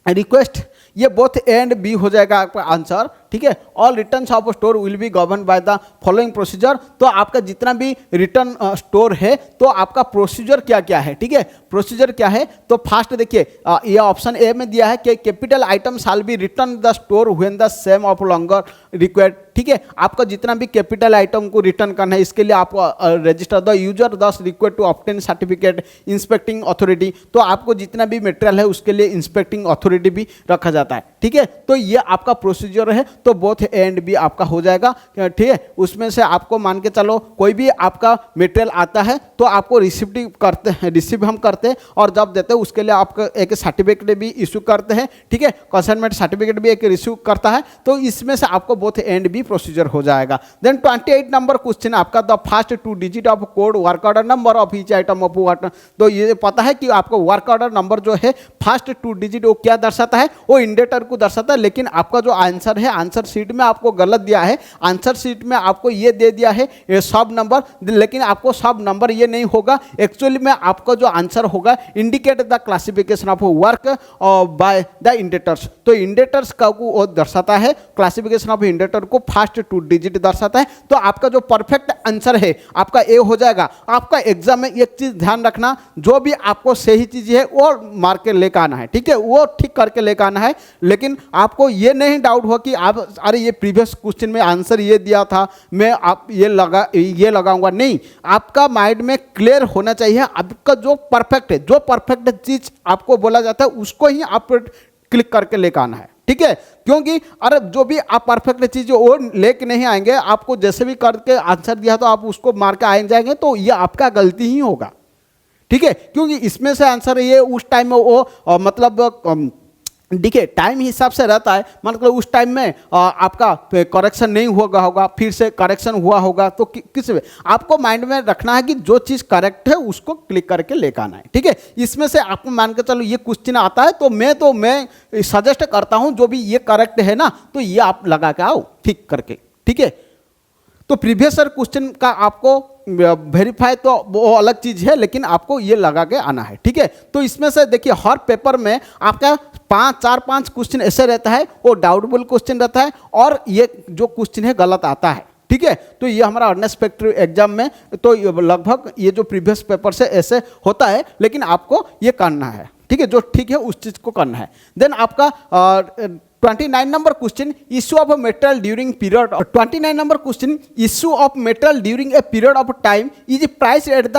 request, ये बोथ ए एंड बी हो जाएगा आपका आंसर। ठीक है, all returns of store will be govern by the following procedure, तो आपका जितना भी रिटर्न स्टोर है तो आपका प्रोसीजर क्या क्या है। ठीक है, प्रोसीजर क्या है, तो फास्ट देखिए ये ऑप्शन ए में दिया है कि capital item shall be return the store when the same of longer required. ठीक है, आपका जितना भी कैपिटल आइटम को रिटर्न करना है, इसके लिए आपको रजिस्टर द यूजर दस required to obtain certificate inspecting authority, तो आपको जितना भी मटेरियल है उसके लिए इंस्पेक्टिंग अथॉरिटी भी रखा जाता है। ठीक है, तो ये आपका प्रोसीजर है, तो बोथ ए एंड बी आपका हो जाएगा। ठीक है, उसमें से आपको मान के चलो कोई भी आपका मटेरियल आता है तो आपको रिसीव करते हैं, रिसीव हम करते हैं, और जब देते हैं उसके लिए आपको एक सर्टिफिकेट भी इशू करते हैं। ठीक है, कंसाइनमेंट सर्टिफिकेट भी एक इशू करता है, तो इसमें से आपको बोथ एंड बी प्रोसीजर हो जाएगा। देन 28 नंबर क्वेश्चन आपका, the first 2 digit of code work order number of each item of water, तो ये पता है कि आपको वर्क ऑर्डर नंबर जो है फर्स्ट 2 डिजिट वो क्या दर्शाता है, वो इंडेटर को दर्शाता है। लेकिन आपका जो आंसर है, आंसर शीट में आपको गलत दिया है, आंसर शीट में आपको ये दे दिया है ये सब नंबर, लेकिन आपको सब नंबर ये नहीं होगा। एक्चुअली में आपका जो आंसर होगा, indicate the classification of work by the indentors, तो इंडेटर्स का को वो दर्शाता है, क्लासिफिकेशन ऑफ इंडेटर को फर्स्ट 2 डिजिट दर्शाता है। तो आपका जो परफेक्ट आंसर है आपका ए हो जाएगा। आपका एग्जाम में एक चीज ध्यान रखना, जो भी आपको सही चीज है वो मार्क के लेकर आना है। ठीक है, वो ठीक करके लेकर आना है, लेकिन आपको ये नहीं डाउट हो कि आप अरे ये प्रीवियस क्वेश्चन में आंसर ये दिया था, मैं आप ये लगाऊंगा, नहीं। आपका माइंड में क्लियर होना चाहिए, आपका जो परफेक्ट है, जो परफेक्ट चीज आपको बोला जाता है उसको ही आप क्लिक करके लेकर आना है। ठीक है, क्योंकि अरे जो भी आप परफेक्ट चीज वो लेके नहीं आएंगे, आपको जैसे भी करके आंसर दिया तो आप उसको मार के आए जाएंगे, तो ये आपका गलती ही होगा। ठीक है, क्योंकि इसमें से आंसर ये उस टाइम में वो मतलब देखिए टाइम हिसाब से रहता है, मतलब उस टाइम में आपका करेक्शन नहीं होगा, फिर से करेक्शन हुआ होगा, तो किस में आपको माइंड में रखना है कि जो चीज़ करेक्ट है उसको क्लिक करके लेकर आना है। ठीक है, इसमें से आपको मान के चलो ये क्वेश्चन आता है तो मैं सजेस्ट करता हूँ जो भी ये करेक्ट है ना, तो ये आप लगा के आओ ठीक करके। ठीक है, तो प्रीवियस क्वेश्चन का आपको वेरीफाई तो वो अलग चीज़ है, लेकिन आपको ये लगा के आना है। ठीक है, तो इसमें से देखिए हर पेपर में आपका 4-5 क्वेश्चन ऐसे रहता है, वो डाउटफुल क्वेश्चन रहता है, और ये जो क्वेश्चन है गलत आता है। ठीक है। तो ये हमारा अनएक्सपेक्टेड एग्जाम में तो लगभग ये जो प्रीवियस पेपर से ऐसे होता है, लेकिन आपको ये करना है, ठीक है, जो ठीक है उस चीज़ को करना है। देन आपका 29 number question, issue of metal during period, 29 number question, issue of metal during a period of time is price at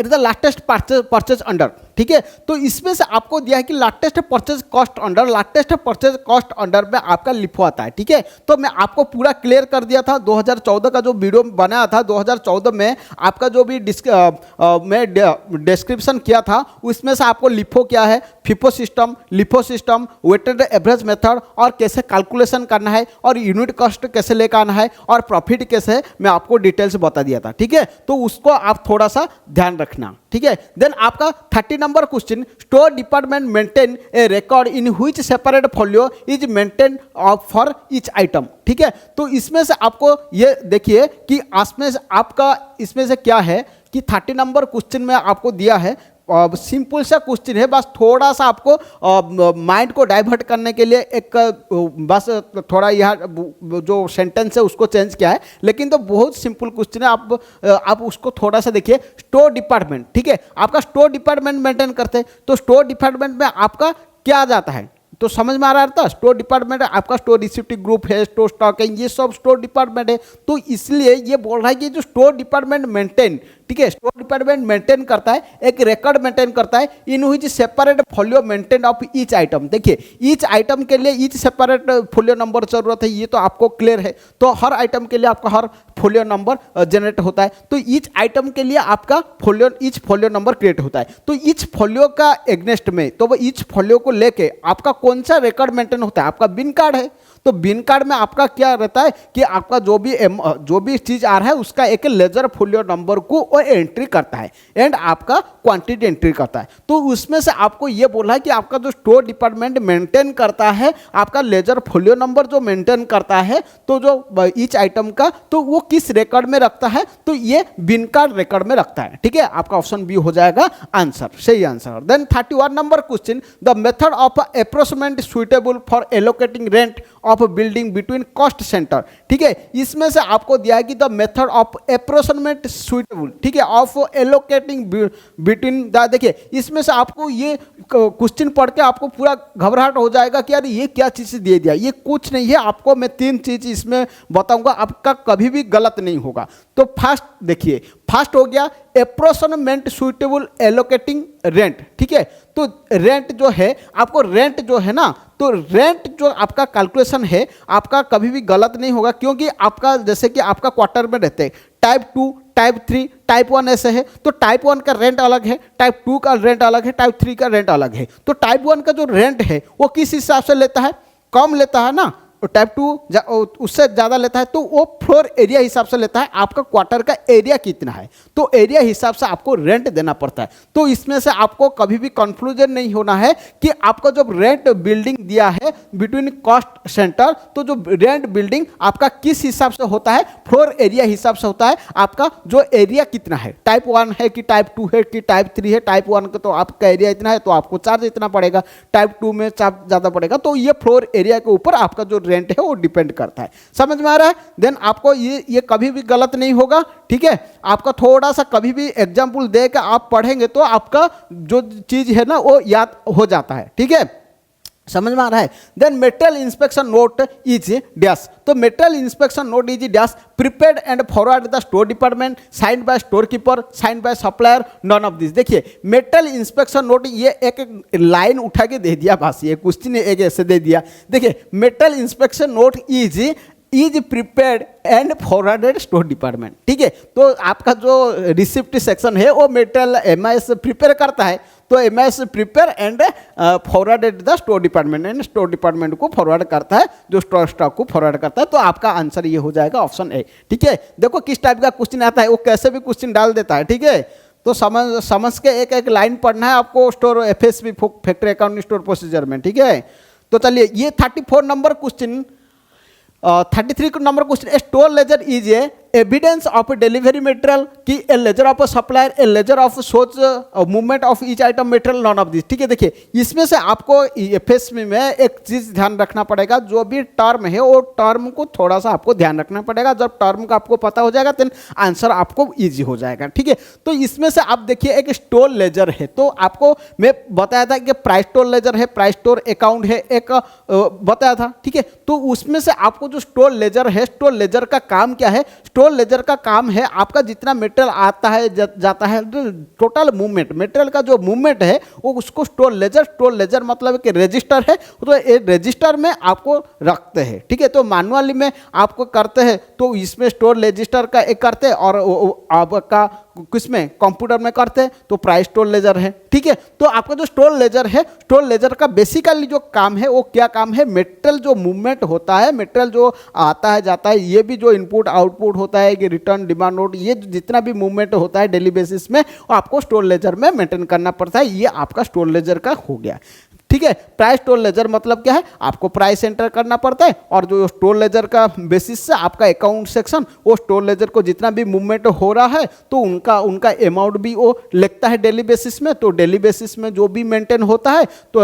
the लास्टेस्ट purchase under, ठीक है। तो इसमें से आपको दिया है कि लास्टेस्ट purchase cost under, लास्टेस्ट purchase cost under में आपका लिखवाता है, ठीक है। तो मैं आपको पूरा क्लियर कर दिया था 2014 का जो वीडियो बनाया था, 2014 में आपका जो भी मैं डिस्क्रिप्शन किया था उसमें से आपको लिफो क्या है, FIFO system, LIFO system, weighted average method और कैसे कैलकुलेशन करना है और यूनिट कॉस्ट कैसे लेकर आना है और प्रॉफिट कैसे है, मैं आपको डिटेल्स बता दिया था, ठीक है। तो उसको आप थोड़ा सा ध्यान रखना, ठीक है। देन आपका 30 number question, store department maintain A record in which separate folio is maintain for each item, ठीक है। तो इसमें से आपको ये देखिए कि इसमें से क्या है कि 30 नंबर क्वेश्चन में आपको दिया है, सिंपल सा क्वेश्चन है, बस थोड़ा सा आपको माइंड को डाइवर्ट करने के लिए एक बस थोड़ा यहाँ जो सेंटेंस है उसको चेंज किया है, लेकिन तो बहुत सिंपल क्वेश्चन है। आप उसको थोड़ा सा देखिए। स्टोर डिपार्टमेंट, ठीक है, आपका स्टोर डिपार्टमेंट मेंटेन करते हैं, तो स्टोर डिपार्टमेंट में आपका क्या आ जाता है, तो समझ में आ रहा था। स्टोर डिपार्टमेंट आपका स्टोर रिसिप्टिव ग्रुप है, स्टोर स्टॉक है, ये सब स्टोर डिपार्टमेंट है। तो इसलिए ये बोल रहा है कि जो स्टोर डिपार्टमेंट मेंटेन, ठीक है, स्टोर डिपार्टमेंट मेंटेन करता है, एक रिकॉर्ड मेंटेन करता है in which separate folio maintain of each item. देखिए ईच आइटम के लिए ईच सेपरेट फोलियो नंबर जरूरत है, ये तो आपको क्लियर है। तो हर आइटम के लिए आपका हर फोलियो नंबर जनरेट होता है, तो ईच आइटम के लिए आपका ईच फोलियो नंबर क्रिएट होता है। तो ईच फोलियो का एग्नेस्ट में, तो वो ईच फोलियो को लेके आपका कौन सा रिकॉर्ड मेंटेन होता है, आपका बिन कार्ड है। तो बिन कार्ड में आपका क्या रहता है कि आपका जो भी चीज आ रहा है उसका एक लेजर फोलियो नंबर को वो एंट्री करता है एंड आपका क्वांटिटी एंट्री करता है। तो उसमें से आपको ये बोला है कि आपका जो स्टोर डिपार्टमेंट मेंटेन करता है आपका लेजर फोलियो नंबर जो मेंटेन करता है, तो जो ईच आइटम का, तो वो किस रिकॉर्ड में रखता है, तो ये बिन कार्ड रिकॉर्ड में रखता है, ठीक है। आपका ऑप्शन बी हो जाएगा आंसर, सही answer. Then 31 number question, the method of approximate suitable for allocating rent of building between cost centre, ठीक है। इसमें से आपको दिया है कि the method of approximate suitable, ठीक है, ऑफ एलोकेटिंग बिटवीन द, देखिए इसमें से आपको ये क्वेश्चन पढ़ के आपको पूरा घबराहट हो जाएगा कि यार ये क्या चीज़ दे दिया, ये कुछ नहीं है। आपको मैं 3 चीज़ इसमें बताऊंगा, आपका कभी भी गलत नहीं होगा। तो फर्स्ट देखिए, फर्स्ट हो गया अप्रोक्सीमेट सुइटेबल एलोकेटिंग रेंट, ठीक है। तो रेंट जो है, आपको रेंट जो है ना, तो रेंट जो आपका कैलकुलेशन है आपका कभी भी गलत नहीं होगा, क्योंकि आपका जैसे कि आपका क्वार्टर में रहते हैं टाइप 2, टाइप 3, टाइप 1 ऐसे है, तो टाइप 1 का रेंट अलग है, टाइप 2 का रेंट अलग है, टाइप 3 का रेंट अलग है। तो टाइप 1 का जो रेंट है वो किस हिसाब से लेता है, कम लेता है ना, और टाइप 2 उससे ज़्यादा लेता है, तो वो फ्लोर एरिया हिसाब से लेता है, आपका क्वार्टर का एरिया कितना है, तो एरिया हिसाब से आपको रेंट देना पड़ता है। तो इसमें से आपको कभी भी कंफ्यूजन नहीं होना है कि आपका जो रेंट बिल्डिंग दिया है बिटवीन कॉस्ट सेंटर, तो जो रेंट बिल्डिंग आपका किस हिसाब से होता है, फ्लोर एरिया हिसाब से होता है, आपका जो एरिया कितना है, टाइप 1 है कि टाइप 2 है कि टाइप 3 है। टाइप 1 का तो आपका एरिया इतना है तो आपको चार्ज इतना पड़ेगा, टाइप 2 में चार्ज ज़्यादा पड़ेगा। तो ये फ्लोर एरिया के ऊपर आपका जो रेंट है वो डिपेंड करता है, समझ में आ रहा है। देन आपको ये कभी भी गलत नहीं होगा, ठीक है। आपका थोड़ा सा कभी भी एग्जाम्पल दे के आप पढ़ेंगे तो आपका जो चीज है ना वो याद हो जाता है, ठीक है, समझ में आ रहा है। Then metal inspection note is dash, तो metal inspection note is dash prepared and forward the store department, sign by store keeper, sign by supplier, none of this. देखिए मेटल इंस्पेक्शन नोट ये एक लाइन उठा के दे दिया, बस ये क्वेश्चन एक ऐसे दे दिया। देखिए metal inspection note is prepared and forwarded store department, ठीक है। तो आपका जो रिसिप्ट सेक्शन है वो मेटल एमआईएस प्रिपेयर करता है, तो MIS prepare and forwarded the store department, and store department को फॉरवर्ड करता है, जो स्टॉक को फॉरवर्ड करता है। तो आपका आंसर ये हो जाएगा ऑप्शन ए, ठीक है। देखो किस टाइप का क्वेश्चन आता है, वो कैसे भी क्वेश्चन डाल देता है, ठीक है। तो समझ के एक एक लाइन पढ़ना है आपको store FSP factory accounting store procedure में, ठीक है। तो चलिए ये 34 number question 33 number question, store ledger is evidence of delivery material की a ledger of supplier a ledger of such movement of each item material none of this. ठीक है, देखिए इसमें से आपको एफएसपी में एक चीज ध्यान रखना पड़ेगा, जो भी टर्म है वो टर्म को थोड़ा सा आपको ध्यान रखना पड़ेगा। जब टर्म का आपको पता हो जाएगा तो आंसर आपको इजी हो जाएगा। ठीक है, तो इसमें से आप देखिए एक स्टोर लेजर है, तो आपको मैं बताया था कि प्राइस स्टोर लेजर है, प्राइस स्टोर अकाउंट है, एक बताया था। ठीक है, तो उसमें से आपको जो स्टोर लेजर है, स्टोर लेजर का काम क्या है? स्टोर लेजर का काम है आपका जितना मटेरियल आता है जाता है, टोटल मूवमेंट, मटेरियल का जो मूवमेंट है वो उसको स्टोर लेजर मतलब कि रजिस्टर है, तो ये रजिस्टर में आपको रखते हैं। ठीक है, तो मैनुअली में आपको करते हैं तो इसमें स्टोर रजिस्टर का एक करते हैं, और आपका किसमें कंप्यूटर में करते हैं तो प्राइस स्टोर लेजर है। ठीक है, तो आपका जो स्टोर लेजर है, स्टोर लेजर का बेसिकली जो काम है वो क्या काम है? मटेरियल जो मूवमेंट होता है, मटेरियल जो आता है जाता है, ये भी जो इनपुट आउटपुट होता है कि रिटर्न डिमांड नोट, ये जितना भी मूवमेंट होता है डेली बेसिस में वो आपको स्टोर लेजर में मेंटेन करना पड़ता है। ये आपका स्टोर लेजर का हो गया। ठीक है, प्राइस स्टोर लेजर मतलब क्या है? आपको प्राइस एंटर करना पड़ता है, और जो स्टोर लेजर का बेसिस से आपका अकाउंट सेक्शन वो स्टोर लेजर को जितना भी मूवमेंट हो रहा है तो उनका अमाउंट भी वो लिखता है डेली बेसिस में। तो डेली बेसिस में जो भी मेंटेन होता है तो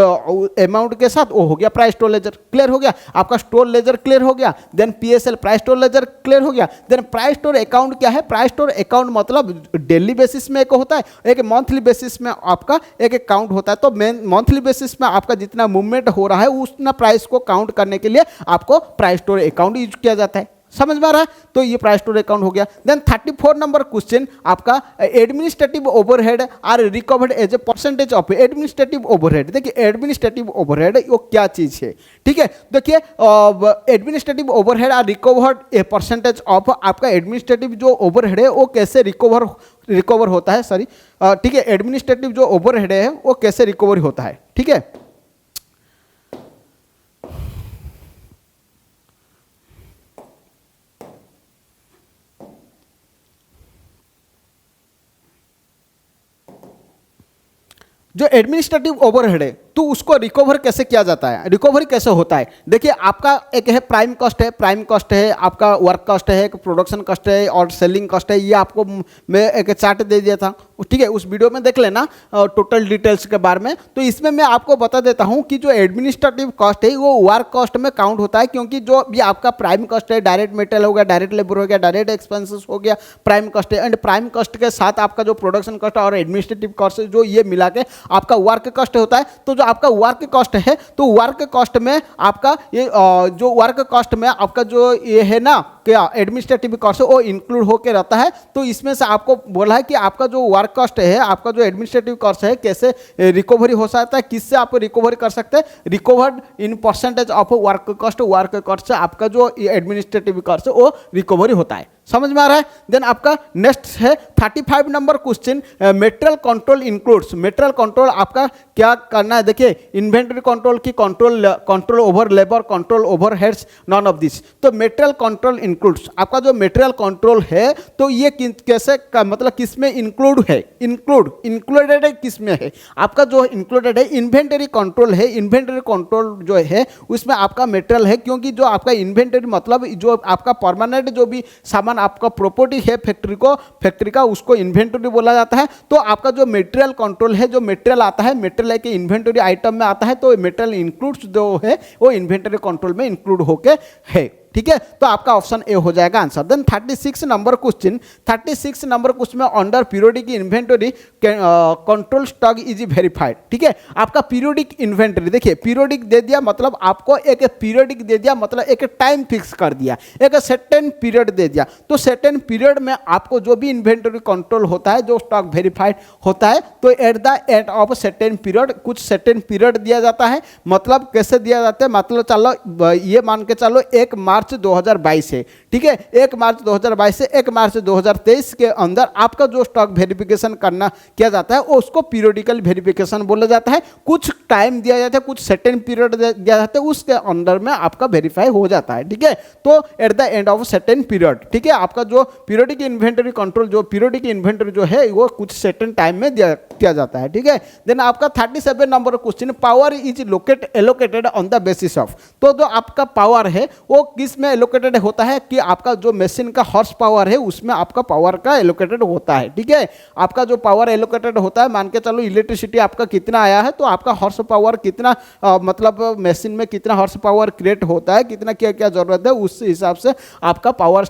अमाउंट के साथ वो हो गया प्राइस स्टोर लेजर। क्लियर हो गया? आपका स्टोर लेजर क्लियर हो गया। Then PSL price store ledger clear हो गया। देन प्राइस स्टोर अकाउंट क्या है? प्राइस स्टोर अकाउंट मतलब डेली बेसिस में एक होता है, एक मंथली बेसिस में आपका एक अकाउंट होता है। तो मंथली बेसिस में आपका जितना मूवमेंट हो रहा है उतना प्राइस को काउंट करने के लिए आपको प्राइस स्टोर अकाउंट यूज किया जाता है। समझ में आ रहा है? तो ये प्राइस स्टोर अकाउंट हो गया। देन 34 नंबर क्वेश्चन आपका administrative overhead are recovered as a percentage of administrative overhead. देखिए एडमिनिस्ट्रेटिव ओवरहेड वो क्या चीज है? ठीक है, देखिए administrative overhead are recovered a percentage of, आपका एडमिनिस्ट्रेटिव जो ओवरहेड है वो कैसे रिकवर होता है, सॉरी। ठीक है, एडमिनिस्ट्रेटिव जो ओवरहेड है वो कैसे रिकवर होता है? ठीक है, जो एडमिनिस्ट्रेटिव ओवरहेड है तो उसको रिकवर कैसे किया जाता है, रिकवरी कैसे होता है? देखिए आपका एक है प्राइम कॉस्ट है, प्राइम कॉस्ट है आपका वर्क कॉस्ट है, एक प्रोडक्शन कॉस्ट है और सेलिंग कॉस्ट है। ये आपको मैं एक चार्ट दे दिया था, ठीक है, उस वीडियो में देख लेना टोटल डिटेल्स के बारे में। तो इसमें मैं आपको बता देता हूँ कि जो एडमिनिस्ट्रेटिव कॉस्ट है वो वर्क कॉस्ट में काउंट होता है, क्योंकि जो भी आपका प्राइम कॉस्ट है, डायरेक्ट मटेरियल हो गया, डायरेक्ट लेबर हो गया, डायरेक्ट एक्सपेंसेस हो गया, प्राइम कॉस्ट है। एंड प्राइम कॉस्ट के साथ आपका जो प्रोडक्शन कॉस्ट और एडमिनिस्ट्रेटिव कॉस्ट जो ये मिला के आपका वर्क कॉस्ट होता है। तो जो आपका वर्क कॉस्ट है तो वर्क कॉस्ट में आपका ये जो वर्क कॉस्ट में आपका जो ये है ना क्या एडमिनिस्ट्रेटिव कॉस्ट वो इंक्लूड होकर रहता है। तो इसमें से आपको बोला है कि आपका जो वर्क कॉस्ट है, आपका जो एडमिनिस्ट्रेटिव कॉस्ट है कैसे रिकवरी हो सकता है, किससे आप रिकवरी कर सकते हैं? Recovered in percentage of work cost से आपका जो एडमिनिस्ट्रेटिव कॉस्ट है वो रिकवरी होता है। समझ में आ रहा है? देन आपका नेक्स्ट है 35 number question, material control includes. Material control आपका क्या करना है? देखिए इन्वेंटरी कंट्रोल की control over labour, control over heads, non of this. तो मटेरियल कंट्रोल इंक्लूड्स, आपका जो मटेरियल कंट्रोल है तो ये कैसे मतलब किसमें इंक्लूड है? इंक्लूडेड है किसमें है? आपका जो इंक्लूडेड है इन्वेंटरी कंट्रोल है। इन्वेंटरी कंट्रोल जो है उसमें आपका मटेरियल है, क्योंकि जो आपका इन्वेंटरी मतलब जो आपका परमानेंट जो भी सामान आपका प्रॉपर्टी है फैक्ट्री का उसको इन्वेंटरी बोला जाता है। तो आपका जो मटेरियल कंट्रोल है, जो मटेरियल आता है मटेरियल के इन्वेंटरी आइटम में आता है, तो मटेरियल इंक्लूड्स जो है वो इन्वेंटरी कंट्रोल में इंक्लूड होके है। ठीक है, तो आपका ऑप्शन ए हो जाएगा answer. Then 36 number question, 36 number question में under periodic inventory control stock is verified. ठीक है, आपका पीरियोडिक इन्वेंटरी, देखिए पीरियोडिक दे दिया मतलब आपको एक पीरियोडिक दे दिया मतलब एक टाइम फिक्स कर दिया, एक सर्टेन पीरियड दे दिया। तो सर्टेन पीरियड में आपको जो भी इन्वेंटरी कंट्रोल होता है, जो स्टॉक वेरीफाइड होता है, तो at the end of certain period कुछ सर्टेन पीरियड दिया जाता है। मतलब कैसे दिया जाता है? मतलब चलो ये मान के चलो 1 मार्च 2022 है, ठीक है, 1 मार्च 2022 से 1 मार्च 2023 के अंदर आपका जो स्टॉक वेरिफिकेशन करना किया जाता है उसको पीरियोडिकल वेरिफिकेशन बोला जाता है। कुछ टाइम दिया जाता है, कुछ सर्टेन पीरियड दिया जाता है, उसके अंदर में आपका वेरीफाई हो जाता है। ठीक है, तो at the end of certain period, ठीक है, आपका जो पीरियोडिक इन्वेंटरी कंट्रोल, जो पीरियोडिक इन्वेंटरी जो है वो कुछ सर्टेन टाइम में किया जाता है। ठीक है, देन आपका 37 number question, power is allocated on the basis of. तो जो आपका पावर है वो किस किस में एलोकेटेड होता है कि आपका जो मशीन का हॉर्स पावर है उसमें आपका पावर का एलोकेटेड होता है। ठीक है, आपका जो पावर एलोकेटेड होता है, मान के चलो इलेक्ट्रिसिटी आपका कितना आया है तो आपका हॉर्स पावर कितना मतलब मशीन में कितना हॉर्स पावर क्रिएट होता है, कितना क्या क्या जरूरत है, उस हिसाब से आपका पावर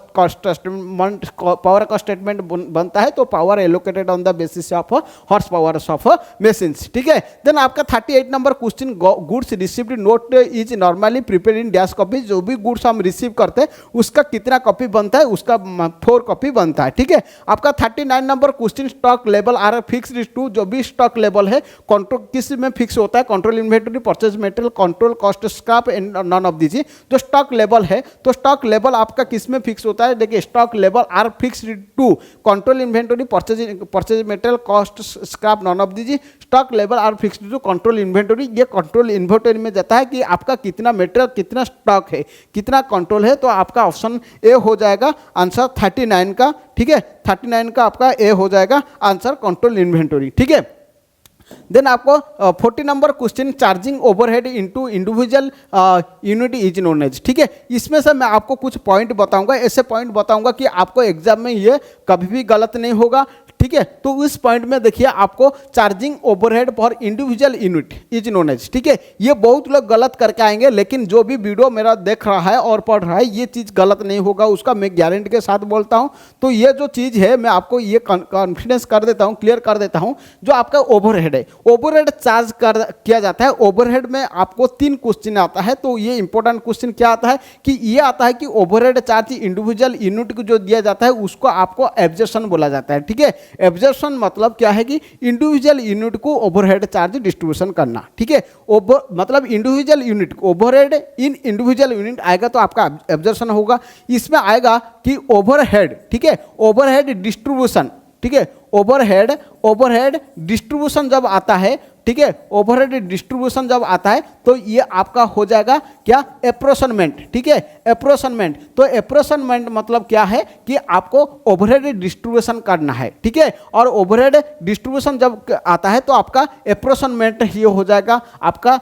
का स्टेटमेंट बनता है। तो power allocated on the basis of horse power of machines. ठीक है, देन आपका 38 number question, goods received note is normally prepared in dash copy. जो भी गुड्स हम रिसीव करते हैं उसका कितना कॉपी बनता है, उसका 4 कॉपी बनता है। ठीक है, आपका 39 number question, stock level are fixed to. जो भी स्टॉक लेवल है कंट्रोल किस में फिक्स होता है, control inventory, purchase material, control cost, scrap and non of दीजिए। जो स्टॉक लेवल है तो स्टॉक लेवल आपका किस में फिक्स होता है, देखिए stock level are fixed to control inventory, purchase material, cost, scrap, none of दीजिए। Stock level are fixed to control inventory, ये कंट्रोल इन्वेंटरी में जाता है कि आपका कितना मटेरियल, कितना स्टॉक है, कितना कंट्रोल है। तो आपका ऑप्शन ए हो जाएगा आंसर 39 का। ठीक है, 39 का आपका ए हो जाएगा आंसर, कंट्रोल इन्वेंटरी। ठीक है, देन आपको 40 number question, charging overhead into individual unit is known as. ठीक है, इसमें से मैं आपको कुछ पॉइंट बताऊंगा, ऐसे पॉइंट बताऊंगा कि आपको एग्जाम में ये कभी भी गलत नहीं होगा। ठीक है, तो इस पॉइंट में देखिए आपको charging overhead for individual unit is known as. ठीक है, ये बहुत लोग गलत करके आएंगे, लेकिन जो भी वीडियो मेरा देख रहा है और पढ़ रहा है ये चीज़ गलत नहीं होगा, उसका मैं गारंटी के साथ बोलता हूँ। तो ये जो चीज़ है मैं आपको ये कॉन्फिडेंस कर देता हूँ, क्लियर कर देता हूँ। जो आपका ओवरहेड है, ओवरहेड चार्ज किया जाता है। ओवरहेड में आपको 3 क्वेश्चन आता है। तो ये इंपॉर्टेंट क्वेश्चन क्या आता है कि ये आता है कि ओवरहेड चार्ज इंडिविजुअल यूनिट को जो दिया जाता है उसको आपको एब्जॉर्प्शन बोला जाता है। ठीक है, एब्जॉर्प्शन मतलब क्या है कि इंडिविजुअल यूनिट को ओवरहेड चार्ज डिस्ट्रीब्यूशन करना। ठीक है, मतलब इंडिविजुअल यूनिट ओवरहेड इन इंडिविजुअल यूनिट आएगा तो आपका एब्जॉर्प्शन होगा। इसमें आएगा कि ओवरहेड, ठीक है, ओवरहेड डिस्ट्रीब्यूशन। ठीक है, ओवरहेड डिस्ट्रीब्यूशन जब आता है, ठीक है, ओवरहेड डिस्ट्रीब्यूशन जब आता है तो ये आपका हो जाएगा क्या, एप्रोशनमेंट। ठीक है, एप्रोशनमेंट। तो एप्रोशनमेंट मतलब क्या है कि आपको ओवरहेड डिस्ट्रीब्यूशन करना है। ठीक है, और ओवरहेड डिस्ट्रीब्यूशन जब आता है तो आपका एप्रोशनमेंट ये हो जाएगा आपका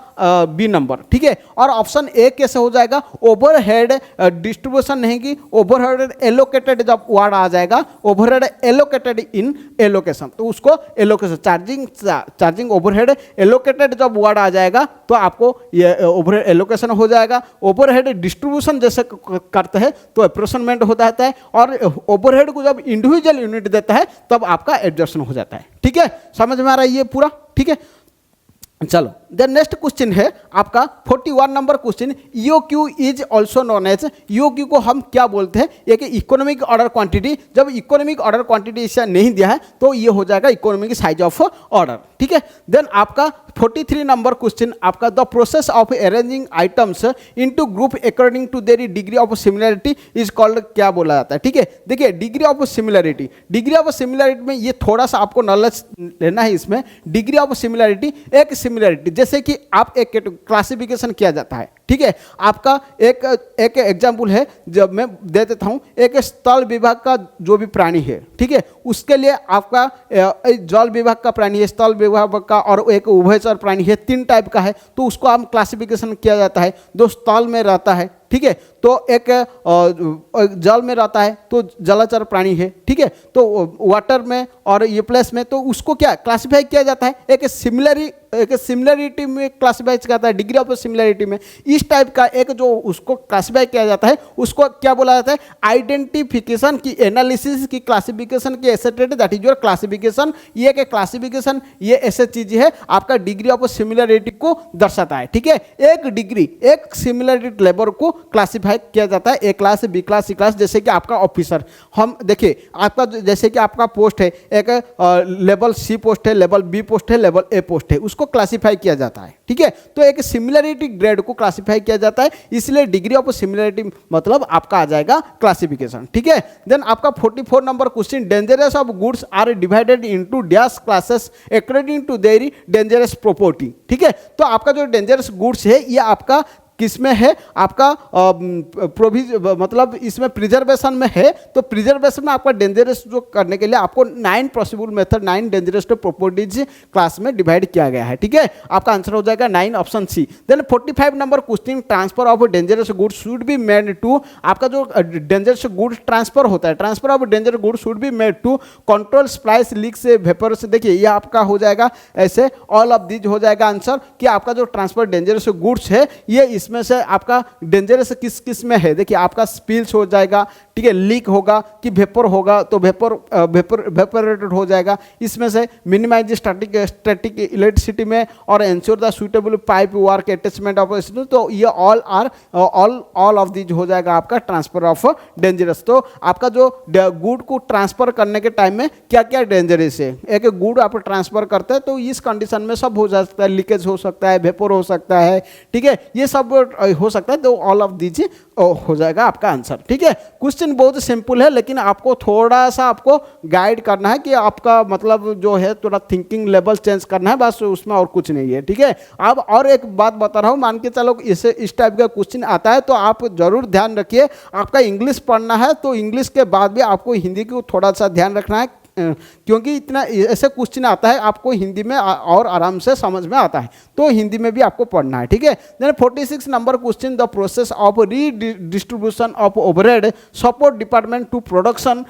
बी नंबर। ठीक है, और ऑप्शन ए कैसे हो जाएगा, ओवरहेड डिस्ट्रीब्यूशन नहीं की ओवरहेड एलोकेटेड जब वर्ड आ जाएगा, ओवरहेड एलोकेटेड इन एलोकेशन, तो उसको एलोकेशन चार्जिंग ओवरहेड एलोकेटेड जब वर्ड आ जाएगा तो आपको ये ओवरहेड एलोकेशन हो जाएगा। ओवरहेड डिस्ट्रीब्यूशन जैसे करते हैं तो एप्रोशनमेंट हो जाता है, और ओवरहेड को जब इंडिविजुअल यूनिट देता है तब आपका एब्जॉर्प्शन हो जाता है। ठीक है, समझ में आ रहा है ये पूरा। ठीक है, चलो देन नेक्स्ट क्वेश्चन है आपका 41 number question, EOQ is also known as. EOQ को हम क्या बोलते हैं, एक इकोनॉमिक ऑर्डर क्वांटिटी। जब इकोनॉमिक ऑर्डर क्वांटिटी इसे नहीं दिया है तो ये हो जाएगा इकोनॉमिक साइज ऑफ ऑर्डर। ठीक है, देन आपका 43 नंबर क्वेश्चन, आपका the process of arranging items into group according to their degree of similarity is called, क्या बोला जाता है। ठीक है, देखिए degree of similarity, degree of similarity में ये थोड़ा सा आपको नॉलेज लेना है। इसमें डिग्री ऑफ सिमिलरिटी, एक सिमिलरिटी जैसे कि आप एक क्लासिफिकेशन किया जाता है। ठीक है, आपका एक एग्जाम्पल है जब मैं दे देता हूँ, एक स्थल विभाग का जो भी प्राणी है, ठीक है, उसके लिए आपका जल विभाग का प्राणी है, स्थल विभाग का, और एक उभयचर प्राणी है, 3 टाइप का है। तो उसको हम क्लासिफिकेशन किया जाता है। जो स्थल में रहता है, ठीक है, तो एक जल में रहता है तो जलचर प्राणी है। ठीक है, तो वाटर में और ये प्लेस में, तो उसको क्या क्लासिफाई किया जाता है, एक सिमिलरिटी में क्लासिफाई किया जाता है, डिग्री ऑफ सिमिलरिटी में। इस टाइप का एक जो उसको क्लासिफाई किया जाता है उसको क्या बोला जाता है, आइडेंटिफिकेशन की, एनालिसिस की, क्लासिफिकेशन की एसेटेड, दैट इज योर क्लासिफिकेशन। ये के क्लासिफिकेशन ये ऐसे चीज है आपका डिग्री ऑफ सिमिलरिटी को दर्शाता है। ठीक है, एक डिग्री, एक सिमिलरिटी लेवल को क्लासिफाई किया जाता है, ए क्लास, बी क्लास, सी क्लास। जैसे कि आपका ऑफिसर, हम देखिए आपका जैसे कि आपका पोस्ट है, एक लेवल सी पोस्ट है, लेवल बी पोस्ट है, लेवल ए पोस्ट है, उसको क्लासिफाई किया जाता है। ठीक है, तो एक सिमिलरिटी ग्रेड को क्लासिफाई किया जाता है, इसलिए डिग्री ऑफ सिमिलरिटी मतलब आपका आ जाएगा क्लासिफिकेशन। ठीक है, देन आपका 44 number question, dangerous of goods are divided into dash classes according to their dangerous property. ठीक है, तो आपका जो डेंजरस गुड्स है ये आपका किस में है आपका मतलब इसमें प्रिजर्वेशन में है, तो प्रिजर्वेशन में आपका डेंजरस जो करने के लिए आपको 9 possible method, 9 dangerous properties class में डिवाइड किया गया है। ठीक है, आपका आंसर हो जाएगा 9 option C. Then 45 number question, transfer of dangerous goods should be made to, आपका जो डेंजरस गुड ट्रांसफर होता है, transfer of dangerous goods should be made to control splice leak से वेपर से। देखिए ये आपका हो जाएगा ऐसे, ऑल ऑफ दीज हो जाएगा आंसर कि आपका जो ट्रांसफर डेंजरस गुड्स है ये इसमें से आपका डेंजरस किस किस में है। देखिए आपका स्पिल्स हो जाएगा, ठीक है, लीक होगा कि वेपर होगा, तो वेपोरेटेड हो जाएगा। इसमें से मिनिमाइज स्टैटिक इलेक्ट्रिसिटी में और ensure the suitable pipe work attachment of, तो ये ऑल ऑफ दीज हो जाएगा आपका ट्रांसफर ऑफ डेंजरस। तो आपका जो गुड को ट्रांसफर करने के टाइम में क्या क्या डेंजरस है, एक गुड आप ट्रांसफर करते हैं तो इस कंडीशन में सब हो सकता है, लीकेज हो सकता है, वेपर हो सकता है, ठीक है, ये सब हो सकता है, तो ऑल ऑफ दीज हो जाएगा आपका आंसर। ठीक है, क्वेश्चन बहुत सिंपल है लेकिन आपको थोड़ा सा आपको गाइड करना है कि आपका मतलब जो है थोड़ा थिंकिंग लेवल चेंज करना है, बस उसमें और कुछ नहीं है। ठीक है, अब और एक बात बता रहा हूँ, मान के चलो इस टाइप का क्वेश्चन आता है तो आप जरूर ध्यान रखिए, आपका इंग्लिश पढ़ना है तो इंग्लिश के बाद भी आपको हिंदी को थोड़ा सा ध्यान रखना है, क्योंकि इतना ऐसे क्वेश्चन आता है आपको हिंदी में और आराम से समझ में आता है, तो हिंदी में भी आपको पढ़ना है। ठीक है, then 46 number question, the process of redistribution of overhead support department to production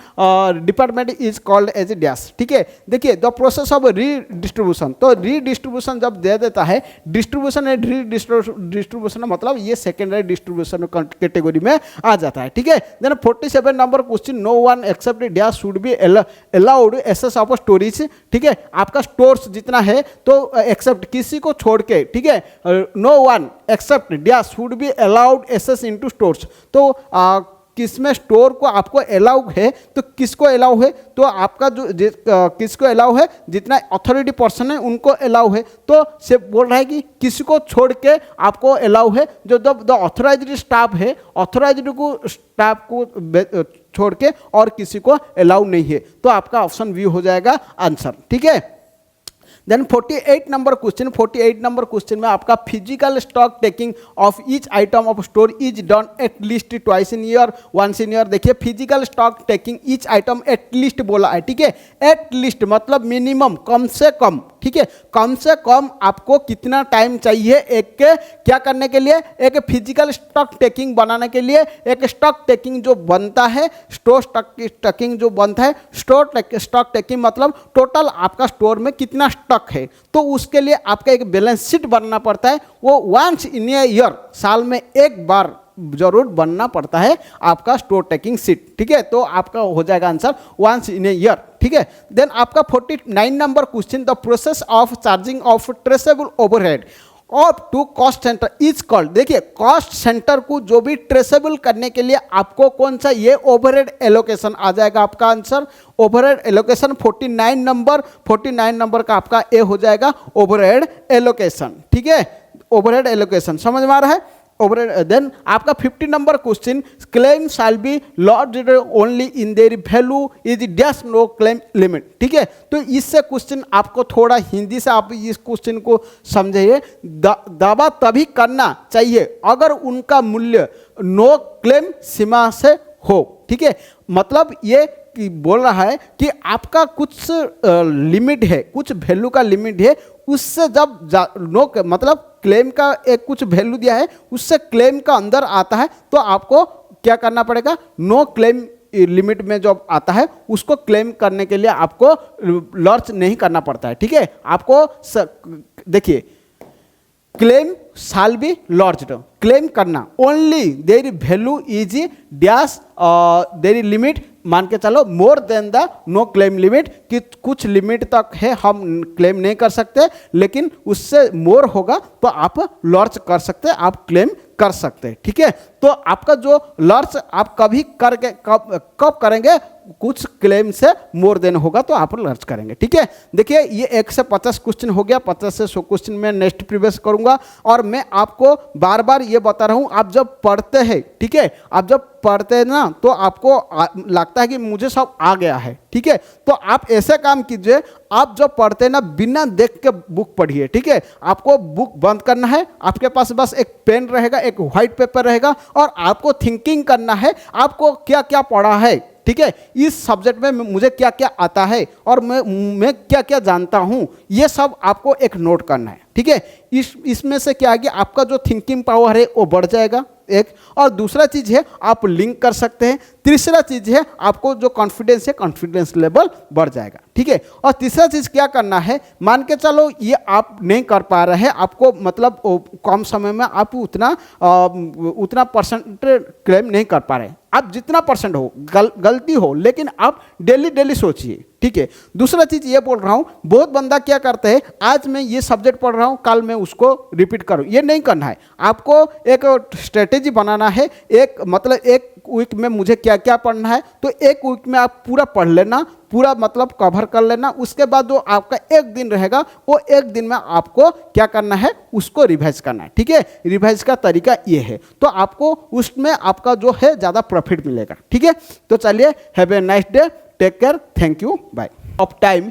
department is called as dash. ठीक है, देखिए द प्रोसेस ऑफ रीडिस्ट्रीब्यूशन, तो रीडिस्ट्रीब्यूशन जब दे देता है, डिस्ट्रीब्यूशन है, रीडिस्ट्रीब्यूशन मतलब ये सेकेंडरी डिस्ट्रीब्यूशन कैटेगरी में आ जाता है। ठीक है, then 47 number question, no one except dash should be allowed access of storage. ठीक है, आपका स्टोर्स जितना है तो एक्सेप्ट किसी को छोड़ के, ठीक है, no one except dash should be allowed access into stores, तो किसमें स्टोर को आपको अलाउ है, तो किसको अलाउ है, तो आपका जो किसको अलाउ है, जितना अथॉरिटी पर्सन है उनको अलाउ है, तो से बोल रहा है कि किसी को छोड़ के आपको अलाउ है, जो द ऑथोराइज्ड स्टाफ है, ऑथोराइज्ड को स्टाफ को छोड़ के और किसी को अलाउ नहीं है, तो आपका ऑप्शन बी हो जाएगा आंसर। ठीक है, then 48 number question, 48 number question में आपका physical stock taking of each item of store is done at least twice in year, once in year. देखिए physical stock taking each item at least बोला है, ठीक है, एट लीस्ट मतलब मिनिमम, कम से कम, ठीक है, कम से कम आपको कितना टाइम चाहिए एक के क्या करने के लिए, एक फिजिकल स्टॉक टेकिंग बनाने के लिए। एक स्टॉक टेकिंग जो बनता है, स्टोर टेकिंग जो बनता है, स्टॉक टेकिंग मतलब टोटल आपका स्टोर में कितना स्टॉक है, तो उसके लिए आपका एक बैलेंस शीट बनना पड़ता है, वो वंस इन ए ईयर, साल में एक बार जरूर बनना पड़ता है आपका स्टोर टेकिंग शीट। ठीक है, तो आपका हो जाएगा answer once in a year. ठीक है, देन आपका 49 number question, the process of charging of traceable overhead of to cost centre is called. देखिए कॉस्ट सेंटर को जो भी ट्रेसेबल करने के लिए आपको कौन सा, ये ओवरहेड एलोकेशन आ जाएगा आपका आंसर, ओवरहेड एलोकेशन 49 नंबर का आपका ए हो जाएगा ओवरहेड एलोकेशन। ठीक है, ओवरहेड एलोकेशन समझ में आ रहा है, ओवरहेड। देन आपका 50 number question, claim shall be lodged only in their value is dash no claim limit. ठीक है, तो इससे क्वेश्चन आपको थोड़ा हिंदी से आप इस क्वेश्चन को समझिए, दावा तभी करना चाहिए अगर उनका मूल्य नो क्लेम सीमा से हो। ठीक है, मतलब ये बोल रहा है कि आपका कुछ लिमिट है, कुछ वैल्यू का लिमिट है, उससे जब नो मतलब क्लेम का एक कुछ वैल्यू दिया है, उससे क्लेम का अंदर आता है तो आपको क्या करना पड़ेगा, नो क्लेम लिमिट में जो आता है उसको क्लेम करने के लिए आपको लॉन्च नहीं करना पड़ता है। ठीक है, आपको देखिए claim shall be launched, claim करना only their value is dash their limit, मान के चलो more than the no claim limit, कि कुछ लिमिट तक है हम क्लेम नहीं कर सकते, लेकिन उससे मोर होगा तो आप लॉन्च कर सकते हैं, आप क्लेम कर सकते हैं। ठीक है, तो आपका जो लॉन्च आप कभी करके कब करेंगे, कुछ क्लेम से मोर देन होगा तो आप लर्च करेंगे। ठीक है, देखिए ये 1 से 50 क्वेश्चन हो गया, 50 से 100 क्वेश्चन मैं नेक्स्ट प्रीवियस करूंगा। और मैं आपको बार बार ये बता रहा हूं, आप जब पढ़ते हैं, ठीक है, आप जब पढ़ते हैं ना तो आपको लगता है कि मुझे सब आ गया है। ठीक है, तो आप ऐसे काम कीजिए, आप जब पढ़ते हैं ना बिना देख के बुक पढ़िए। ठीक है, आपको बुक बंद करना है, आपके पास बस एक पेन रहेगा, एक व्हाइट पेपर रहेगा, और आपको थिंकिंग करना है आपको क्या क्या पढ़ा है। ठीक है, इस सब्जेक्ट में मुझे क्या क्या आता है और मैं क्या क्या जानता हूं, ये सब आपको एक नोट करना है। ठीक है, इसमें से क्या है कि आपका जो थिंकिंग पावर है वो बढ़ जाएगा एक, और दूसरा चीज है आप लिंक कर सकते हैं, तीसरा चीज है आपको जो कॉन्फिडेंस है कॉन्फिडेंस लेवल बढ़ जाएगा। ठीक है, और तीसरा चीज क्या करना है, मान के चलो ये आप नहीं कर पा रहे हैं, आपको मतलब कम समय में आप उतना परसेंट क्लेम नहीं कर पा रहे, आप जितना परसेंट हो गलती हो, लेकिन आप डेली सोचिए। ठीक है, दूसरा चीज ये बोल रहा हूं, बहुत बंदा क्या करते हैं, आज मैं ये सब्जेक्ट पढ़ रहा हूं, कल मैं उसको रिपीट करूं, ये नहीं करना है। आपको एक स्ट्रेटेजी बनाना है, एक वीक में मुझे क्या क्या पढ़ना है, तो एक वीक में आप पूरा पढ़ लेना, पूरा मतलब कवर कर लेना। उसके बाद जो आपका एक दिन रहेगा, वो एक दिन में आपको क्या करना है, उसको रिवाइज करना है। ठीक है, रिवाइज का तरीका ये है, तो आपको उसमें आपका जो है ज़्यादा प्रॉफिट मिलेगा। ठीक है, तो चलिए, have a nice day, take care, thank you, bye. Of time